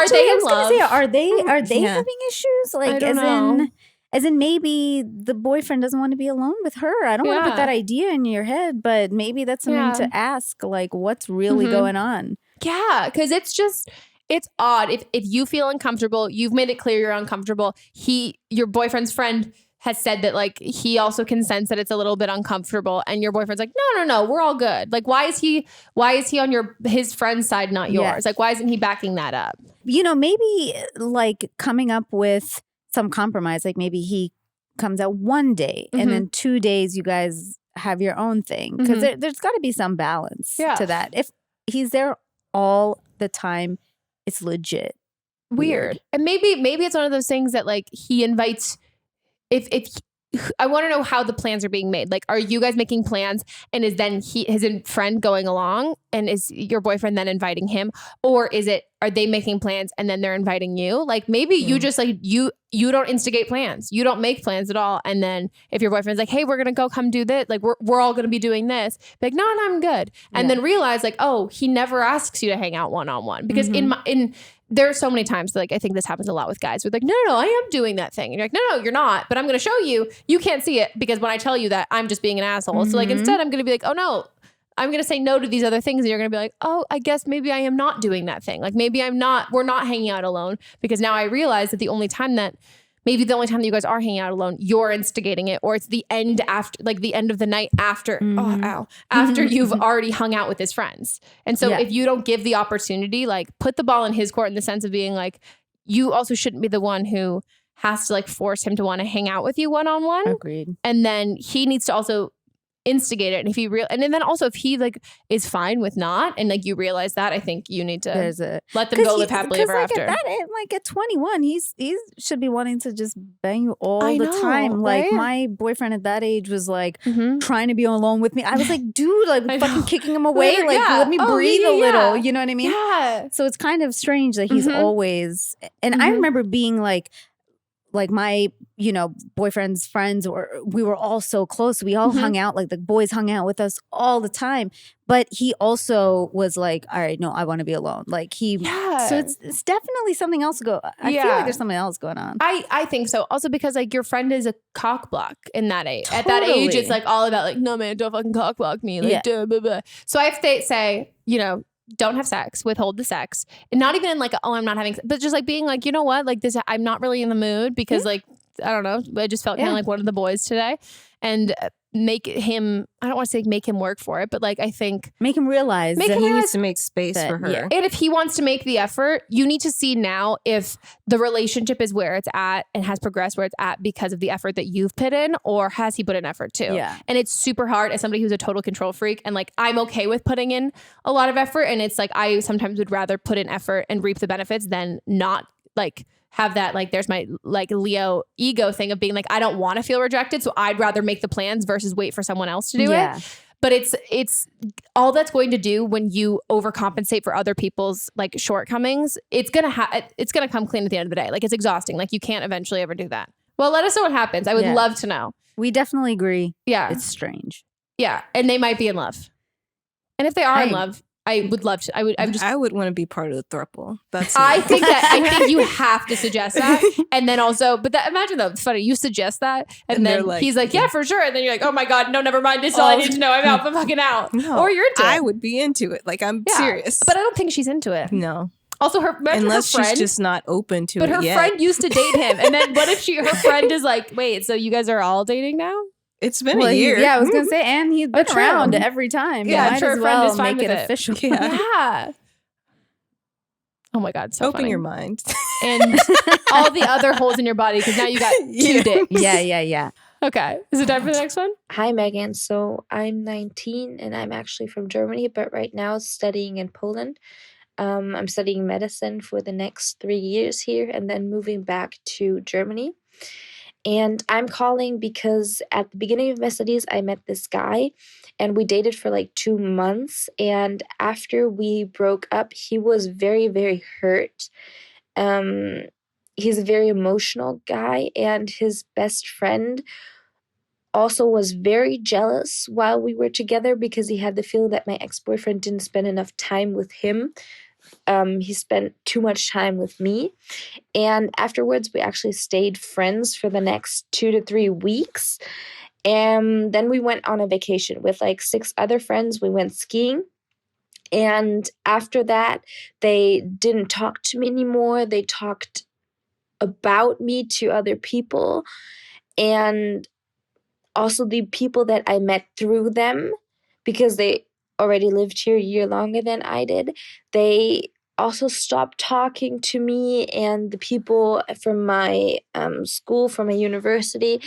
they in love? Are they having issues? Like, as in maybe the boyfriend doesn't want to be alone with her. I don't want to put that idea in your head, but maybe that's something to ask. Like, what's really going on? Yeah, because it's odd. If you feel uncomfortable, you've made it clear you're uncomfortable. Your boyfriend's friend has said that like he also can sense that it's a little bit uncomfortable, and your boyfriend's like, no, we're all good. Like, why is he on his friend's side, not yours? Yes. Like, why isn't he backing that up? You know, maybe like coming up with some compromise. Like maybe he comes out one day and then 2 days you guys have your own thing, because there's got to be some balance to that. If he's there all the time, it's legit weird. And maybe it's one of those things that like he invites. If I want to know how the plans are being made. Like, are you guys making plans, and is then his friend going along, and is your boyfriend then inviting him, or are they making plans and then they're inviting you? Like, maybe you just like you don't instigate plans, you don't make plans at all, and then if your boyfriend's like, hey, we're gonna go come do this, like we're all gonna be doing this, be like, no, I'm good, and then realize like, oh, he never asks you to hang out one-on-one, because there are so many times like I think this happens a lot with guys. We're like, no, I am doing that thing. And you're like, no, you're not. But I'm going to show you. You can't see it, because when I tell you that, I'm just being an asshole. So like instead, I'm going to be like, oh no, I'm going to say no to these other things. And you're going to be like, oh, I guess maybe I am not doing that thing. Like maybe we're not hanging out alone, because now I realize that the only time that you guys are hanging out alone, you're instigating it, or it's the end of the night after, after you've already hung out with his friends. And so if you don't give the opportunity, like put the ball in his court in the sense of being like, you also shouldn't be the one who has to like force him to want to hang out with you one-on-one. Agreed. And then he needs to also instigate it. And if he and then also if he like is fine with not, and like you realize that, I think you need to let them go live happily ever after. At 21, he should be wanting to just bang you all I the know, time. Like right? my boyfriend at that age was like trying to be alone with me. I was like, dude, like fucking kicking him away. Like let me breathe a little. You know what I mean? Yeah. So it's kind of strange that he's always. And I remember being like my, boyfriend's friends, or we were all so close. We all hung out, like the boys hung out with us all the time. But he also was like, all right, no, I want to be alone. Like so it's definitely something else I feel like there's something else going on. I think so. Also because like your friend is a cock block in that age. Totally. At that age, it's like all about like, no man, don't fucking cock block me. Like, blah, blah, blah. So I have to say, don't have sex, withhold the sex. And not even in like, I'm not having, but just like being like, you know what? Like this, I'm not really in the mood because like, I don't know. I just felt kind of like one of the boys today, and make him, I don't want to say make him work for it, but like, I think make him realize that he needs to make space for her. Yeah. And if he wants to make the effort, you need to see now if the relationship is where it's at and has progressed where it's at because of the effort that you've put in, or has he put in effort too? Yeah. And it's super hard as somebody who's a total control freak. And like, I'm okay with putting in a lot of effort. And it's like, I sometimes would rather put in effort and reap the benefits than not like have that, like, there's my like Leo ego thing of being like, I don't want to feel rejected. So I'd rather make the plans versus wait for someone else to do it. But it's all that's going to do when you overcompensate for other people's like shortcomings. It's going to come clean at the end of the day. Like it's exhausting. Like you can't eventually ever do that. Well, let us know what happens. I would love to know. We definitely agree. Yeah. It's strange. Yeah. And they might be in love. And if they are in love, I would love to. I would want to be part of the throuple. I think you have to suggest that, and then also, but imagine though, it's funny. You suggest that, and then like, he's like, yeah, for sure, and then you're like, oh my god, no, never mind. This is all I need to know. I'm out. I'm fucking out. No, or you're into it. I would be into it. Like I'm serious, but I don't think she's into it. No. Also, unless she's just not open to it. But her friend used to date him, and then what if her friend is like, wait, so you guys are all dating now? It's been a year. I was gonna say, and he's been around every time. Yeah, I'm sure her friend is fine make with it official. Yeah. Oh my god, so open funny. your mind and all the other holes in your body because now you got 2 dicks. Yeah. Okay, is it time for the next one? Hi, Megan. So I'm 19 and I'm actually from Germany, but right now studying in Poland. I'm studying medicine for the next 3 years here and then moving back to Germany. And I'm calling because at the beginning of my studies, I met this guy and we dated for like 2 months. And after we broke up, he was very, very hurt. He's a very emotional guy, and his best friend also was very jealous while we were together because he had the feeling that my ex-boyfriend didn't spend enough time with him. He spent too much time with me. And afterwards, we actually stayed friends for the next 2 to 3 weeks. And then we went on a vacation with like 6 other friends. We went skiing. And after that, they didn't talk to me anymore. They talked about me to other people. And also the people that I met through them, because they already lived here a year longer than I did, they also stopped talking to me, and the people from my school, from my university,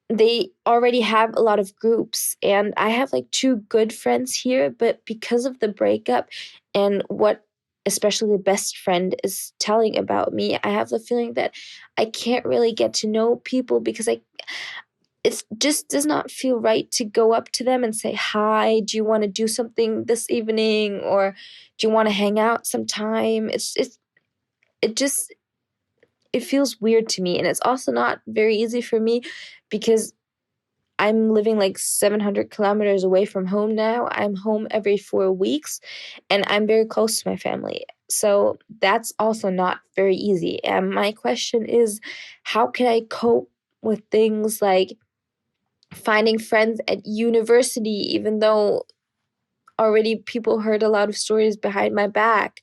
they already have a lot of groups, and I have like 2 good friends here, but because of the breakup and what especially the best friend is telling about me, I have the feeling that I can't really get to know people because it just does not feel right to go up to them and say, hi, do you want to do something this evening? Or do you want to hang out sometime? It feels weird to me. And it's also not very easy for me because I'm living like 700 kilometers away from home now. I'm home every 4 weeks and I'm very close to my family. So that's also not very easy. And my question is, how can I cope with things like finding friends at university, even though already people heard a lot of stories behind my back?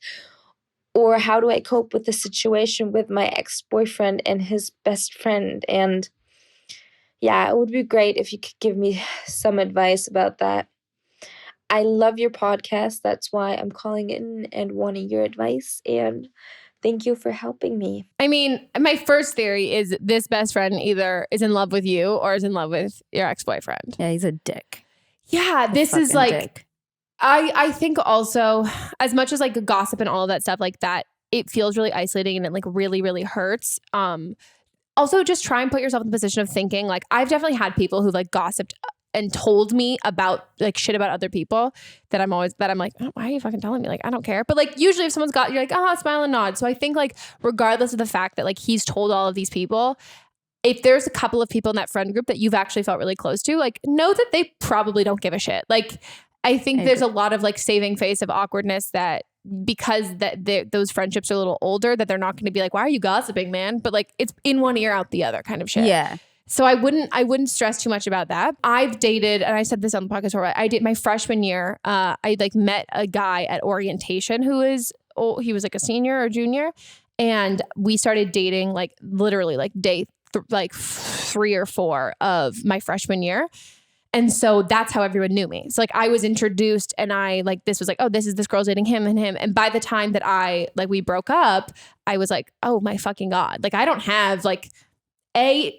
Or how do I cope with the situation with my ex-boyfriend and his best friend? And yeah, it would be great if you could give me some advice about that. I love your podcast. That's why I'm calling in and wanting your advice. And Thank you for helping me. I mean, my first theory is this best friend either is in love with you or is in love with your ex-boyfriend. Yeah, he's a dick. Yeah, this is like, dick. I think also, as much as like gossip and all of that stuff like that, it feels really isolating and it like really, really hurts. Also, just try and put yourself in the position of thinking, like, I've definitely had people who like gossiped and told me about like shit about other people that I'm like, oh, why are you fucking telling me? Like, I don't care. But like, usually if someone's got, you're like, oh, smile and nod. So I think like, regardless of the fact that like he's told all of these people, if there's a couple of people in that friend group that you've actually felt really close to, like, know that they probably don't give a shit. Like, I think there's a lot of like saving face of awkwardness that because those friendships are a little older, that they're not going to be like, why are you gossiping, man? But like, it's in one ear out the other kind of shit. Yeah. So I wouldn't stress too much about that. I've dated, and I said this on the podcast before, I did my freshman year. I like met a guy at orientation he was like a senior or junior. And we started dating like literally like day 3 or 4 of my freshman year. And so that's how everyone knew me. So like I was introduced and I like, this was like, oh, this girl's dating him and him. And by the time that we broke up, I was like, oh my fucking God. Like I don't have like,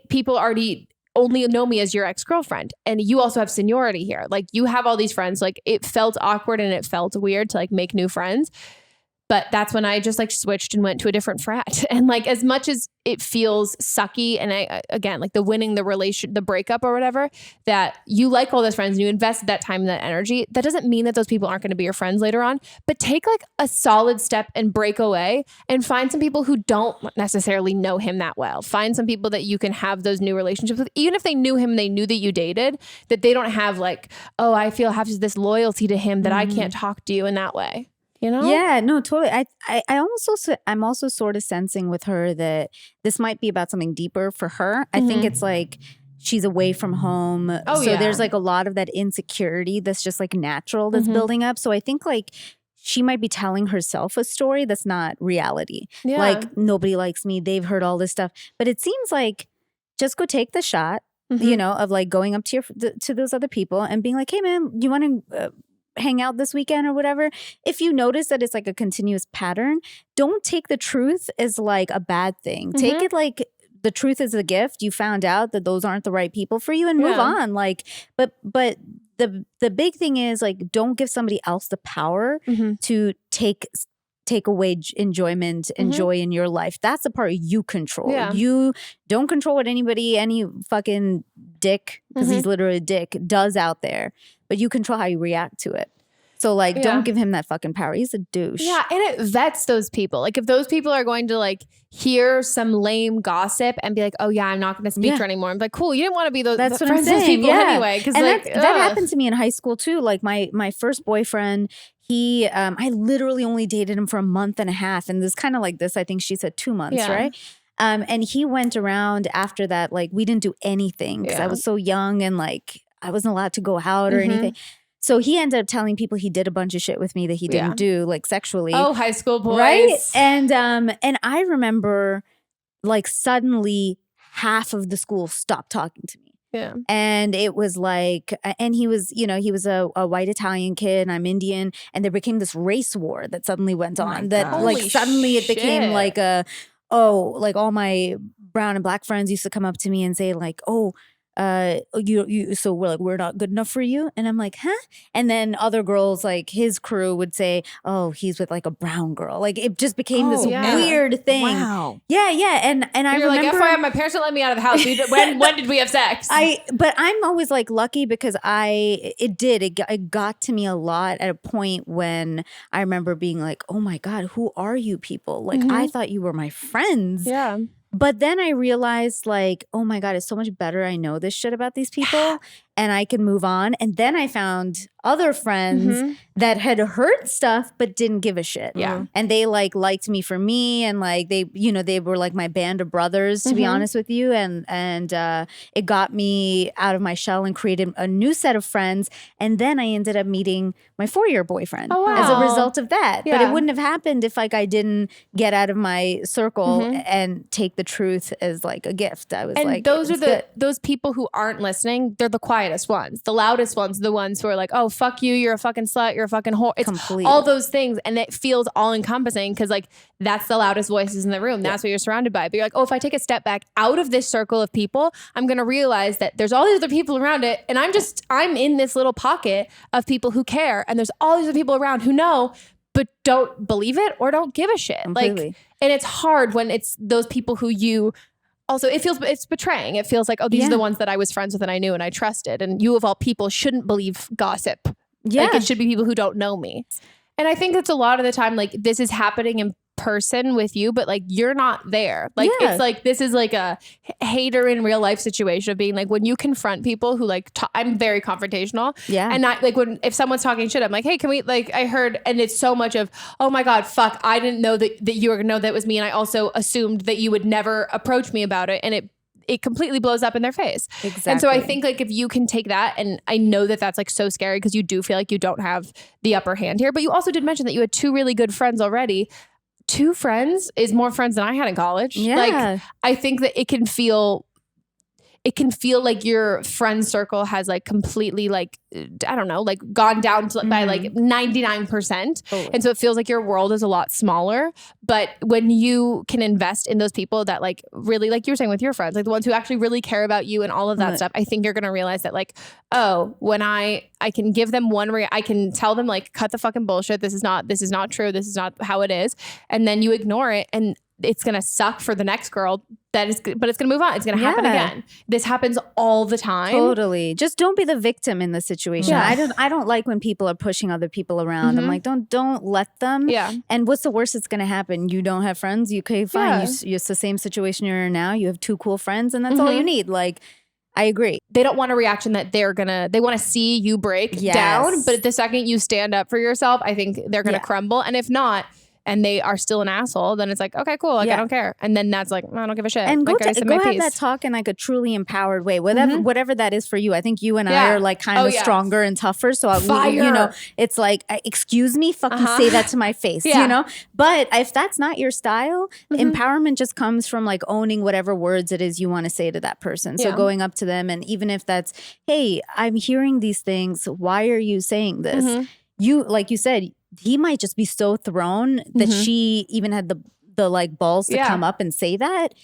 people already only know me as your ex-girlfriend. And you also have seniority here. Like you have all these friends. Like it felt awkward and it felt weird to like make new friends. But that's when I just like switched and went to a different frat. And like, as much as it feels sucky, and again, like the breakup or whatever, that you like all those friends and you invested that time and that energy, that doesn't mean that those people aren't going to be your friends later on. But take like a solid step and break away and find some people who don't necessarily know him that well. Find some people that you can have those new relationships with, even if they knew him and they knew that you dated, that they don't have like, oh, I have this loyalty to him that I can't talk to you in that way. You know? Yeah, no, totally. I'm also sort of sensing with her that this might be about something deeper for her. I think it's like she's away from home. There's like a lot of that insecurity that's just like natural that's building up. So I think like she might be telling herself a story that's not reality. Yeah. Like nobody likes me. They've heard all this stuff. But it seems like just go take the shot, you know, of like going up to those other people and being like, hey man, you want to hang out this weekend or whatever. If you notice that it's like a continuous pattern, don't take the truth as like a bad thing. Take it like the truth is a gift. You found out that those aren't the right people for you and move on. Like, but the big thing is like, don't give somebody else the power to take away enjoyment and joy in your life. That's the part you control. Yeah. You don't control what any fucking dick, because he's literally a dick, does out there. But you control how you react to it. So like, don't give him that fucking power. He's a douche. Yeah, and it vets those people. Like if those people are going to like hear some lame gossip and be like, oh yeah, I'm not going to speak to her anymore. I'm like, cool, you didn't want to be that's what friends I'm saying. With people anyway. Because like that happened to me in high school too. Like my first boyfriend, I literally only dated him for a month and a half. And this kind of like this, I think she said 2 months, right? And he went around after that, like we didn't do anything because I was so young and like I wasn't allowed to go out or anything. So he ended up telling people he did a bunch of shit with me that he didn't do, like sexually. Oh, high school boys. Right? And I remember like suddenly half of the school stopped talking to me. Yeah. And it was like, and he was a white Italian kid and I'm Indian. And there became this race war that suddenly went on. That like suddenly it became like like all my brown and black friends used to come up to me and say like, oh, so we're not good enough for you, and I'm like, huh? And then other girls, like his crew, would say, oh, he's with like a brown girl. Like it just became this weird thing. Wow. Yeah. And I remember, like, FYI, my parents don't let me out of the house. When did we have sex? But I'm always like lucky because it got to me a lot at a point when I remember being like, oh my God, who are you people? Like I thought you were my friends. Yeah. But then I realized like, oh my God, it's so much better I know this shit about these people and I can move on. And then I found other friends that had heard stuff but didn't give a shit. Yeah. And they like liked me for me and like they were like my band of brothers, to be honest with you. And it got me out of my shell and created a new set of friends. And then I ended up meeting my 4-year boyfriend as a result of that. Yeah. But it wouldn't have happened if like I didn't get out of my circle and take the truth as like a gift. I was and like, those are those people who aren't listening. They're the quiet quietest ones. The loudest ones are the ones who are like, oh, fuck you. You're a fucking slut. You're a fucking whore. It's Completely. all those things. And it feels all encompassing because like that's the loudest voices in the room. That's what you're surrounded by. But you're like, oh, if I take a step back out of this circle of people, I'm going to realize that there's all these other people around it. And I'm in this little pocket of people who care. And there's all these other people around who know, but don't believe it or don't give a shit. Completely. Like, and it's hard when it's those people who you also, it's betraying. It feels like, oh, these are the ones that I was friends with and I knew and I trusted. And you of all people shouldn't believe gossip. Yeah. Like it should be people who don't know me. And I think it's a lot of the time, like this is happening in person with you, but like you're not there. Like it's like this is like a hater in real life situation of being like when you confront people who like I'm very confrontational. Yeah. And not like if someone's talking shit, I'm like, hey, can we like I heard, and it's so much of, oh my God, fuck, I didn't know that you were gonna know that was me, and I also assumed that you would never approach me about it, and it completely blows up in their face. Exactly. And so I think like if you can take that, and I know that that's like so scary because you do feel like you don't have the upper hand here, but you also did mention that you had 2 really good friends already. 2 friends is more friends than I had in college. Yeah. Like I think that it can feel like your friend circle has like completely like, I don't know, like gone down to, by like 99%. Totally. And so it feels like your world is a lot smaller. But when you can invest in those people that like really, like you were saying with your friends, like the ones who actually really care about you and all of that stuff, I think you're going to realize that like, oh, when I can give them I can tell them like, cut the fucking bullshit. This is not true. This is not how it is. And then you ignore it, and it's going to suck for the next girl but it's going to move on. It's going to happen again. This happens all the time. Totally. Just don't be the victim in the situation. Yeah. I don't like when people are pushing other people around. I'm like, don't let them. Yeah. And what's the worst that's going to happen? You don't have friends. Okay, fine. It's the same situation you're in now. You have 2 cool friends, and that's all you need. Like, I agree. They don't want a reaction that they want to see you break down. But the second you stand up for yourself, I think they're going to crumble. And if not, and they are still an asshole, then it's like, okay, cool. Like, I don't care. And then that's like, I don't give a shit. And like, go have that talk in like a truly empowered way, whatever that is for you. I think you and I are like kind of stronger and tougher. So, it's like, excuse me, fucking say that to my face, you know? But if that's not your style, empowerment just comes from like owning whatever words it is you want to say to that person. So going up to them, and even if that's, hey, I'm hearing these things. Why are you saying this? You, like you said, he might just be so thrown that she even had the like balls to come up and say that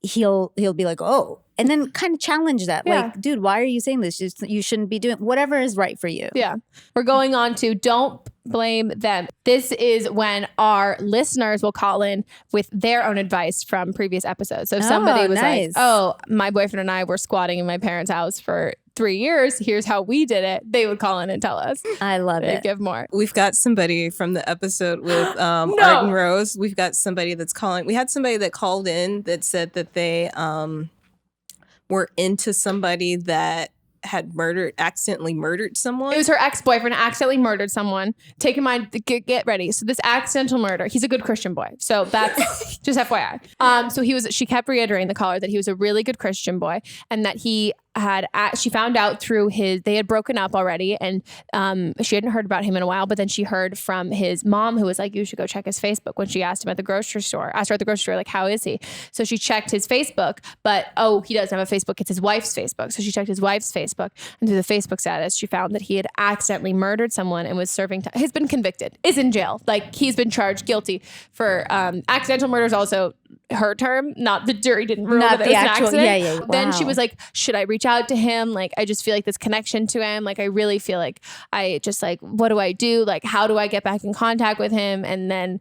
he'll be like, oh, and then kind of challenge that. Like, dude, why are you saying this? You shouldn't be doing whatever is right for you. Yeah. We're going on to don't blame them. This is when our listeners will call in with their own advice from previous episodes. So if somebody was like, oh, my boyfriend and I were squatting in my parents' house for 3 years. Here's how we did it. They would call in and tell us. I love They'd it. give more. We've got somebody from the episode with Art and Rose. We've got somebody that's calling. We had somebody that called in that said that they were into somebody that had accidentally murdered someone. It was her ex-boyfriend accidentally murdered someone. Take in mind, get ready. So this accidental murder, he's a good Christian boy. So that's just FYI. So she kept reiterating the caller that he was a really good Christian boy, and that she found out through they had broken up already, and she hadn't heard about him in a while, but then she heard from his mom, who was like, you should go check his Facebook, when she asked her at the grocery store, like, how is he? So she checked his Facebook, but he doesn't have a Facebook, it's his wife's Facebook. So she checked his wife's Facebook, and through the Facebook status, she found that he had accidentally murdered someone and was serving time. He's been convicted, is in jail. Like, he's been charged guilty for accidental murder is also her term, not the jury didn't rule that it was an accident. Wow. Then she was like, should I reach out to him? Like, I just feel like this connection to him. Like, I really feel like I just like, what do I do? Like, how do I get back in contact with him? And then,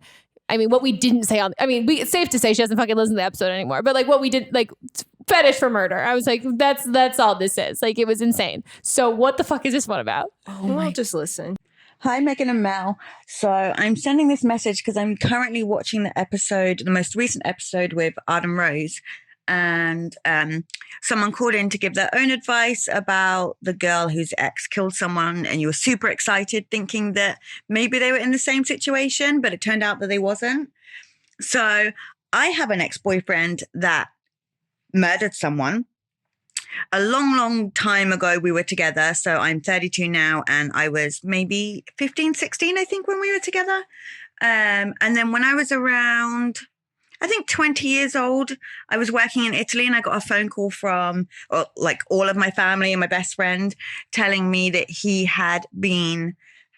I mean, what we didn't say it's safe to say she doesn't fucking listen to the episode anymore, but like what we did, like fetish for murder. I was like, that's all this is. Like, it was insane. So what the fuck is this one about? Just listen. Hi, Megan and Mel. So I'm sending this message because I'm currently watching the most recent episode with Adam Rose. And someone called in to give their own advice about the girl whose ex killed someone. And you were super excited thinking that maybe they were in the same situation, but it turned out that they wasn't. So I have an ex-boyfriend that murdered someone. A long, long time ago, we were together. So I'm 32 now, and I was maybe 15, 16, I think, when we were together. And then when I was around, I think 20 years old. I was working in Italy and I got a phone call from like all of my family and my best friend telling me that he had been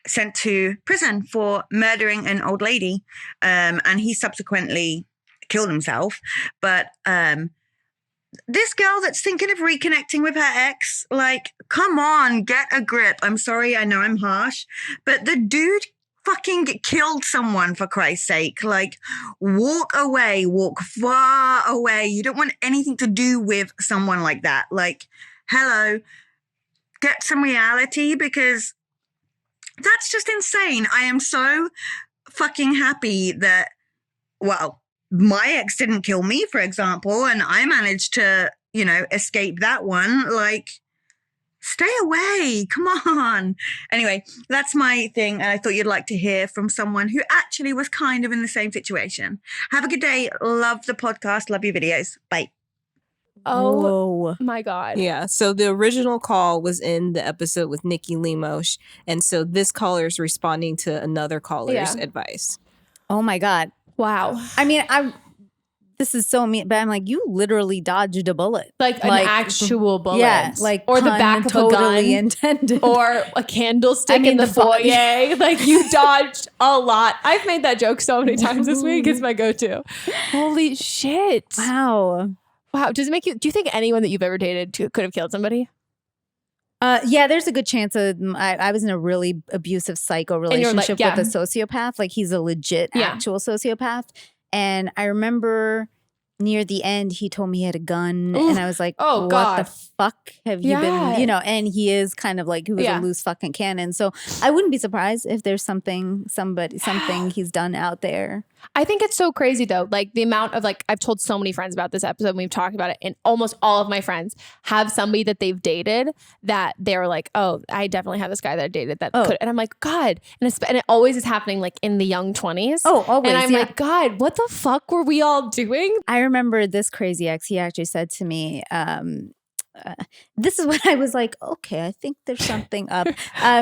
sent to prison for murdering an old lady. And he subsequently killed himself. But this girl that's thinking of reconnecting with her ex, like, come on, get a grip. I'm sorry, I know I'm harsh, but the dude fucking killed someone, for Christ's sake. Like, walk away, walk far away. You don't want anything to do with someone like that. Like, hello, get some reality, because that's just insane. I am so fucking happy that, well, my ex didn't kill me, for example, and I managed to, escape that one. Like, stay away. Come on. Anyway, that's my thing. And I thought you'd like to hear from someone who actually was kind of in the same situation. Have a good day. Love the podcast. Love your videos. Bye. Oh, my God. Yeah. So the original call was in the episode with Nikki Lemos. And so this caller is responding to another caller's advice. Oh, my God. Wow. I mean, this is so mean, but I'm like, you literally dodged a bullet. Like an actual bullet. Yeah. Like, or the back of totally a gun. Intended. Or a candlestick in the foyer. Like, you dodged a lot. I've made that joke so many times this week. It's my go-to. Holy shit. Wow. Does it make you, do you think anyone that you've ever dated could have killed somebody? Yeah, there's a good chance I was in a really abusive psycho relationship with a sociopath. Like, he's a legit actual sociopath. And I remember near the end, he told me he had a gun. And I was like, what the fuck have you been, and he is kind of like, he was a loose fucking cannon. So I wouldn't be surprised if there's something he's done out there. I think it's so crazy though. Like the amount of I've told so many friends about this episode and we've talked about it, and almost all of my friends have somebody that they've dated that they're like, oh, I definitely have this guy that I dated that could. And I'm like, God. And it always is happening like in the young 20s. Oh, always. And I'm like, God, what the fuck were we all doing? I remember this crazy ex, he actually said to me, this is when I was like, okay, I think there's something up.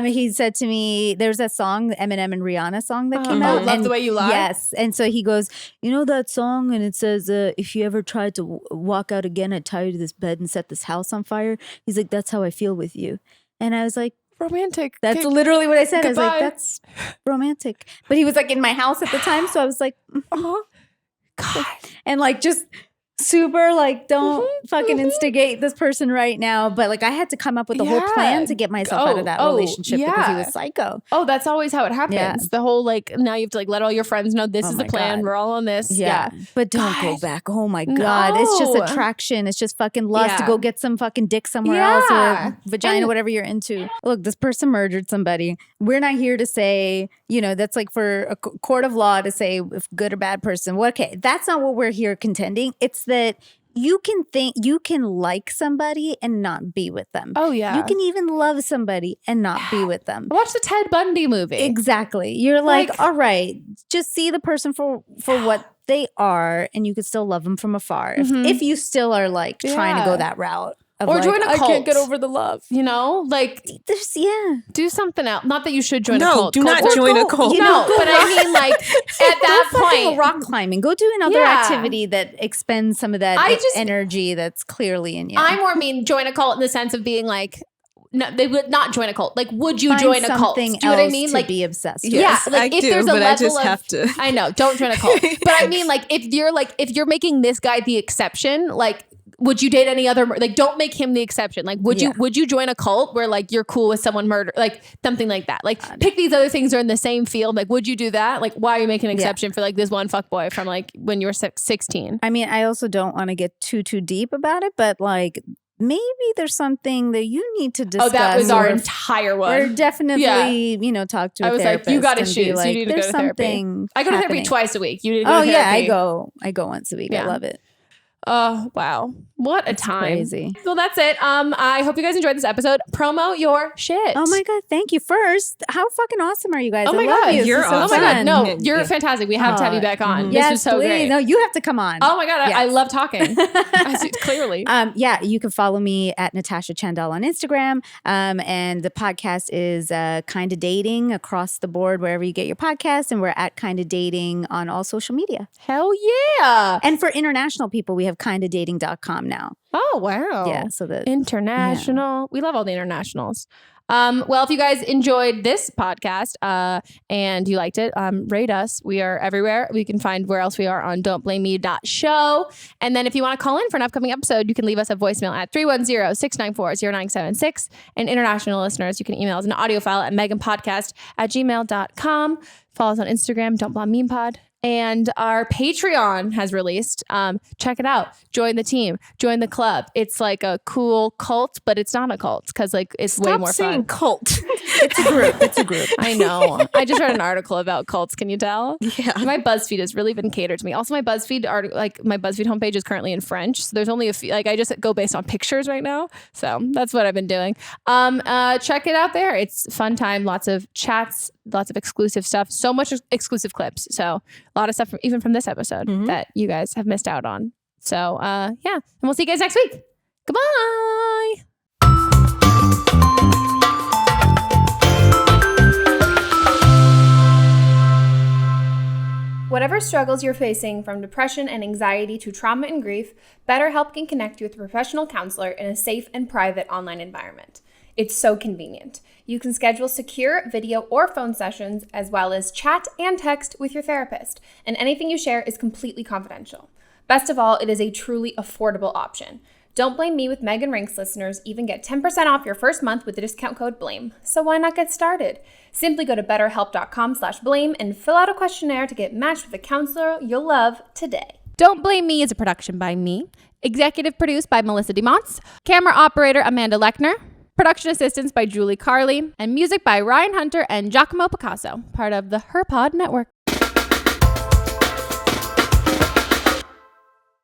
He said to me, there's that song, the Eminem and Rihanna song that came out. Love the Way You Lie. Yes. And so he goes, you know that song? And it says, if you ever tried to walk out again, I'd tie you to this bed and set this house on fire. He's like, that's how I feel with you. And I was like, romantic. That's literally what I said. Goodbye. I was like, that's romantic. But he was like in my house at the time. So I was like, God. And like, just super like, don't fucking instigate this person right now. But like, I had to come up with a whole plan to get myself out of that relationship because he was psycho. Oh, that's always how it happens. Yeah. The whole now you have to let all your friends know this is the plan. God. We're all on this. Yeah. But don't go back. Oh my God. It's just attraction. It's just fucking lust to go get some fucking dick somewhere else or vagina, whatever you're into. Look, this person murdered somebody. We're not here to say, that's like for a court of law to say if good or bad person. Well, okay, that's not what we're here contending. It's that you can like somebody and not be with them. Oh, yeah. You can even love somebody and not be with them. Watch the Ted Bundy movie. Exactly. You're like, all right, just see the person for what they are, and you could still love them from afar. If you still are like trying to go that route. Or join a cult. I can't get over the love. Do something else. Not that you should join a cult. Do not join a cult. No, but I mean, like, at that point. Rock climbing. Go do another activity that expends some of that energy that's clearly in you. I more mean join a cult in the sense of being like, no, they would not join a cult. Like, would you join a cult? Do you know what I mean? Like, be obsessed with. Yeah, like if there's a level I just have to. I know, don't join a cult. But I mean, like, if you're making this guy the exception, like, would you date any other, like, don't make him the exception. Like, would you join a cult where like you're cool with someone murder, like something like that? Like, pick these other things that are in the same field. Like, would you do that? Like, why are you making an exception for like this one fuckboy from like when you were 16? I mean, I also don't want to get too deep about it, but like, maybe there's something that you need to discuss. Oh, that was our entire one. Or definitely, talk to a therapist. I was like, you got issues. Like, you need to go to therapy. I go to therapy twice a week. You need to go to therapy. I go once a week. I love it. Oh, wow. What a time. Crazy. So that's it. I hope you guys enjoyed this episode. Promo your shit. Oh my God. Thank you. First, how fucking awesome are you guys? Oh my I love God. you. This You're is so awesome. Oh my God. fun. No, you're fantastic. We have to have you back on. This Yes, was so please. great. No, you have to come on. Oh my God. Yes. I love talking. Clearly. Yeah, you can follow me at Natasha Chandel on Instagram. And the podcast is Kinda Dating across the board, wherever you get your podcasts. And we're at Kinda Dating on all social media. Hell yeah. And for international people, we have kindadating.com now. Oh, wow. Yeah, so the international. We love all the internationals. Well, if you guys enjoyed this podcast and you liked it, rate us. We are everywhere. We can find where else we are on don'tblameme.show. And then if you want to call in for an upcoming episode, you can leave us a voicemail at 310-694-0976. And international listeners, you can email us an audio file at meghanpodcast@gmail.com. Follow us on Instagram, Don't Blame Meme Pod. And our Patreon has released. Check it out. Join the team. Join the club. It's like a cool cult, but it's not a cult because like it's way more fun. Cult. it's a group. It's a group. I know. I just read an article about cults. Can you tell? Yeah. My BuzzFeed has really been catered to me. Also, my BuzzFeed homepage is currently in French, so there's only a few. Like I just go based on pictures right now. So that's what I've been doing. Check it out there. It's fun time. Lots of chats. Lots of exclusive stuff. So much exclusive clips. So a lot of stuff even from this episode that you guys have missed out on. So yeah, and we'll see you guys next week. Goodbye. Whatever struggles you're facing, from depression and anxiety to trauma and grief, BetterHelp can connect you with a professional counselor in a safe and private online environment. It's so convenient. You can schedule secure video or phone sessions, as well as chat and text with your therapist, and anything you share is completely confidential. Best of all, it is a truly affordable option. Don't Blame Me with Meg and Rinks listeners even get 10% off your first month with the discount code BLAME. So why not get started? Simply go to betterhelp.com/blame and fill out a questionnaire to get matched with a counselor you'll love today. Don't Blame Me is a production by me. Executive produced by Melissa DeMonts. Camera operator Amanda Lechner. Production assistance by Julie Carley. And music by Ryan Hunter and Giacomo Picasso, part of the HerPod Network.